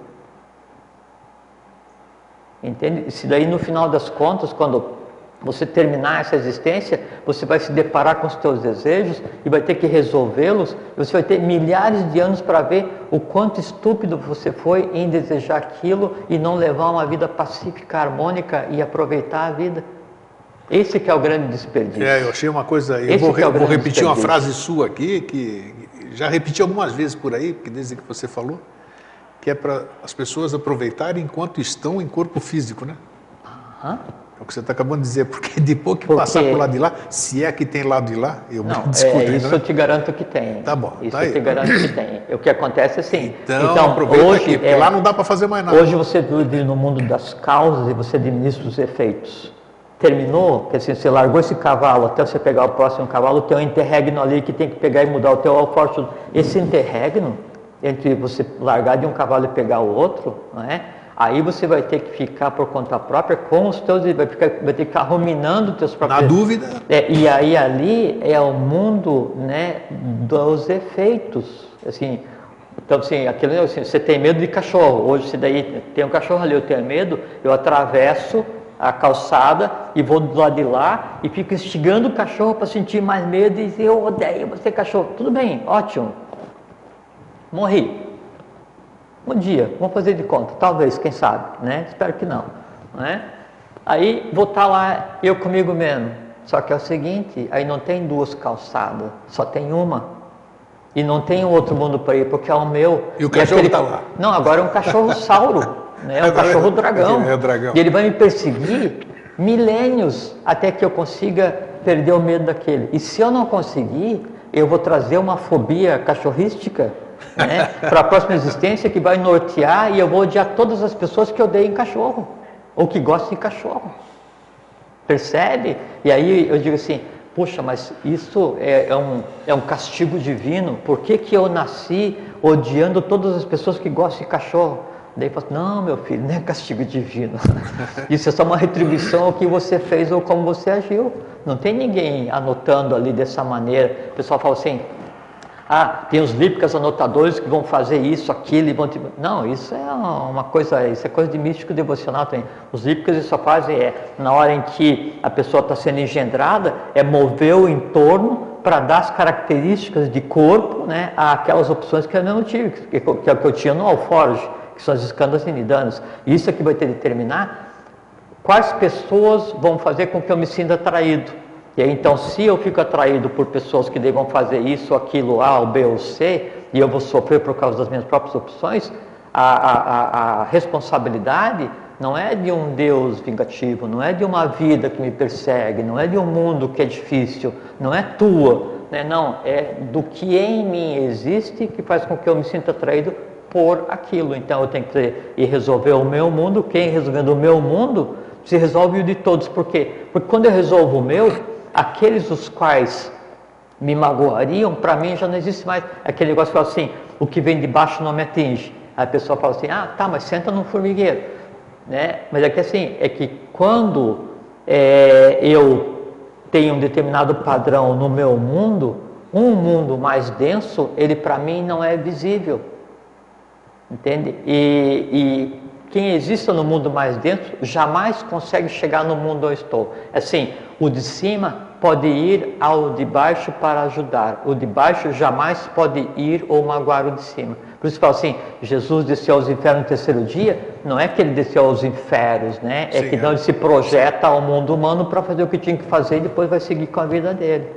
Entende? Se daí no final das contas, quando você terminar essa existência, você vai se deparar com os teus desejos e vai ter que resolvê-los. Você vai ter milhares de anos para ver o quanto estúpido você foi em desejar aquilo e não levar uma vida pacífica, harmônica e aproveitar a vida. Esse que é o grande desperdício. Eu achei uma coisa, eu vou repetir uma frase sua aqui, que já repeti algumas vezes por aí, porque desde que você falou, que é para as pessoas aproveitarem enquanto estão em corpo físico, né? É o que você está acabando de dizer, porque depois que passar por lado de lá, se é que tem lado de lá, eu não discuto. Isso, né? Eu te garanto que tem. Tá bom. Isso tá eu te garanto que tem. O que acontece é assim. Então aproveita hoje, aqui, porque lá não dá para fazer mais nada. Hoje você vive no mundo das causas e você administra os efeitos. Terminou, quer dizer, você largou esse cavalo, até você pegar o próximo cavalo, tem um interregno ali que tem que pegar e mudar o teu alforje. Esse interregno, entre você largar de um cavalo e pegar o outro, não é? Aí você vai ter que ficar por conta própria com os teus, vai ter que ficar ruminando os teus próprios... Na dúvida. E aí ali é o mundo, né, dos efeitos. Assim, então, assim, você tem medo de cachorro. Hoje, se daí tem um cachorro ali, eu tenho medo, eu atravesso a calçada e vou do lado de lá e fico instigando o cachorro para sentir mais medo e dizer, eu odeio você, cachorro. Tudo bem, ótimo. Morri. Um dia, vamos fazer de conta, talvez, quem sabe, né? Espero que não, né? Aí vou estar lá, eu comigo mesmo. Só que é o seguinte, aí não tem duas calçadas, só tem uma. E não tem outro mundo para ir, porque é o meu. E o cachorro está lá. Não, agora é um cachorro sauro, né? É um cachorro dragão. É o dragão. E ele vai me perseguir milênios até que eu consiga perder o medo daquele. E se eu não conseguir, eu vou trazer uma fobia cachorrística, né, para a próxima existência, que vai nortear e eu vou odiar todas as pessoas que odeiam cachorro ou que gostam de cachorro. Percebe? E aí eu digo assim, puxa, mas isso é um castigo divino. Por que eu nasci odiando todas as pessoas que gostam de cachorro? Daí fala, não, meu filho, não é castigo divino. Isso é só uma retribuição ao que você fez ou como você agiu. Não tem ninguém anotando ali dessa maneira. O pessoal fala assim, tem os lípicas anotadores que vão fazer isso, aquilo, e vão... Não, isso é uma coisa, isso é coisa de místico devocional também. Os lípicas só fazem, na hora em que a pessoa está sendo engendrada, mover o entorno para dar as características de corpo, né, àquelas opções que eu não tive, que é o que eu tinha no alforje, que são as escandas inidanas. Isso aqui vai ter que determinar quais pessoas vão fazer com que eu me sinta atraído. E aí, então, se eu fico atraído por pessoas que devam fazer isso, aquilo, A, ou B ou C, e eu vou sofrer por causa das minhas próprias opções, a responsabilidade não é de um Deus vingativo, não é de uma vida que me persegue, não é de um mundo que é difícil, não é tua, né? Não, é do que em mim existe que faz com que eu me sinta atraído por aquilo. Então, eu tenho que ir resolver o meu mundo. Quem resolvendo o meu mundo, se resolve o de todos. Por quê? Porque quando eu resolvo o meu, aqueles os quais me magoariam, para mim já não existe mais. Aquele negócio que fala assim, o que vem de baixo não me atinge. Aí a pessoa fala assim, tá, mas senta num formigueiro, né? Mas é que assim, é que quando eu tenho um determinado padrão no meu mundo, Um mundo mais denso, ele para mim não é visível, entende? E quem existe no mundo mais denso jamais consegue chegar no mundo onde eu estou. Assim, o de cima pode ir ao de baixo para ajudar, o de baixo jamais pode ir ou magoar o de cima. Por isso que fala assim, Jesus desceu aos infernos no terceiro dia, não é que ele desceu aos infernos, né? É que não, ele se projeta ao mundo humano para fazer o que tinha que fazer e depois vai seguir com a vida dele.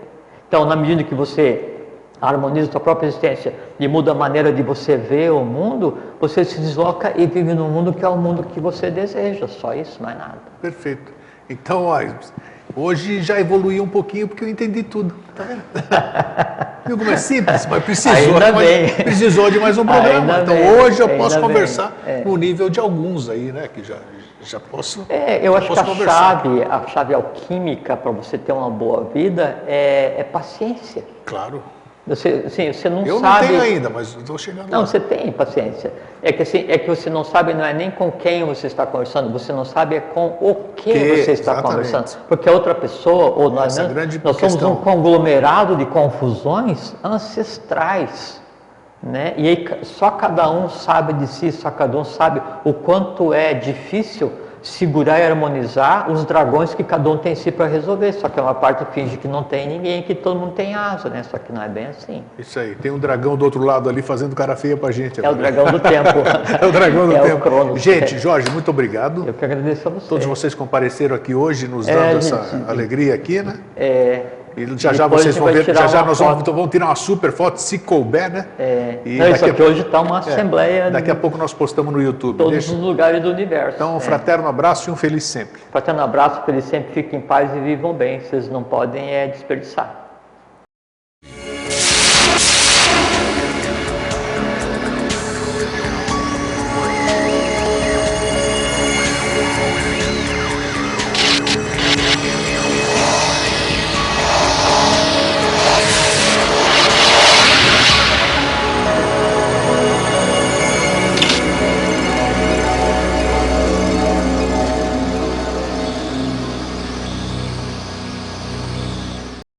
Então, na medida que você harmoniza a sua própria existência e muda a maneira de você ver o mundo, você se desloca e vive no mundo que é o mundo que você deseja, só isso, mais nada. Perfeito. Então, ó, hoje já evoluiu um pouquinho porque eu entendi tudo, tá vendo? Viu como é simples, mas precisou de mais um programa. Ainda então bem, hoje eu posso conversar É. no nível de alguns aí, né? Que já posso. Eu acho que conversar. a chave alquímica para você ter uma boa vida é paciência. Claro. Você não Eu sabe. não tenho ainda, mas estou chegando Não, lá. você tem paciência. É que você não sabe, não é nem com quem você está conversando, você não sabe é com o que você está exatamente. conversando. Porque a outra pessoa, ou nós, Essa é a grande nós somos questão. um conglomerado de confusões ancestrais. Né? E aí só cada um sabe de si, só cada um sabe o quanto é difícil segurar e harmonizar os dragões que cada um tem em si para resolver. Só que uma parte finge que não tem ninguém, que todo mundo tem asa, né? Só que não é bem assim. Isso aí, tem um dragão do outro lado ali fazendo cara feia pra gente. É o dragão do tempo. É o dragão do É o tempo. Cronos. Gente, Jorge, muito obrigado. Eu que agradeço a você. Todos vocês compareceram aqui hoje, nos dando essa alegria aqui, né? E já Depois vocês a gente vão vai ver, tirar já uma nós foto. vamos tirar uma super foto, se couber, né? E Não, isso aqui hoje está uma assembleia daqui a pouco nós postamos no YouTube. em todos os lugares do universo. Então, um fraterno abraço e um feliz sempre. Fraterno abraço, que eles sempre fiquem em paz e vivam bem. Vocês não podem desperdiçar.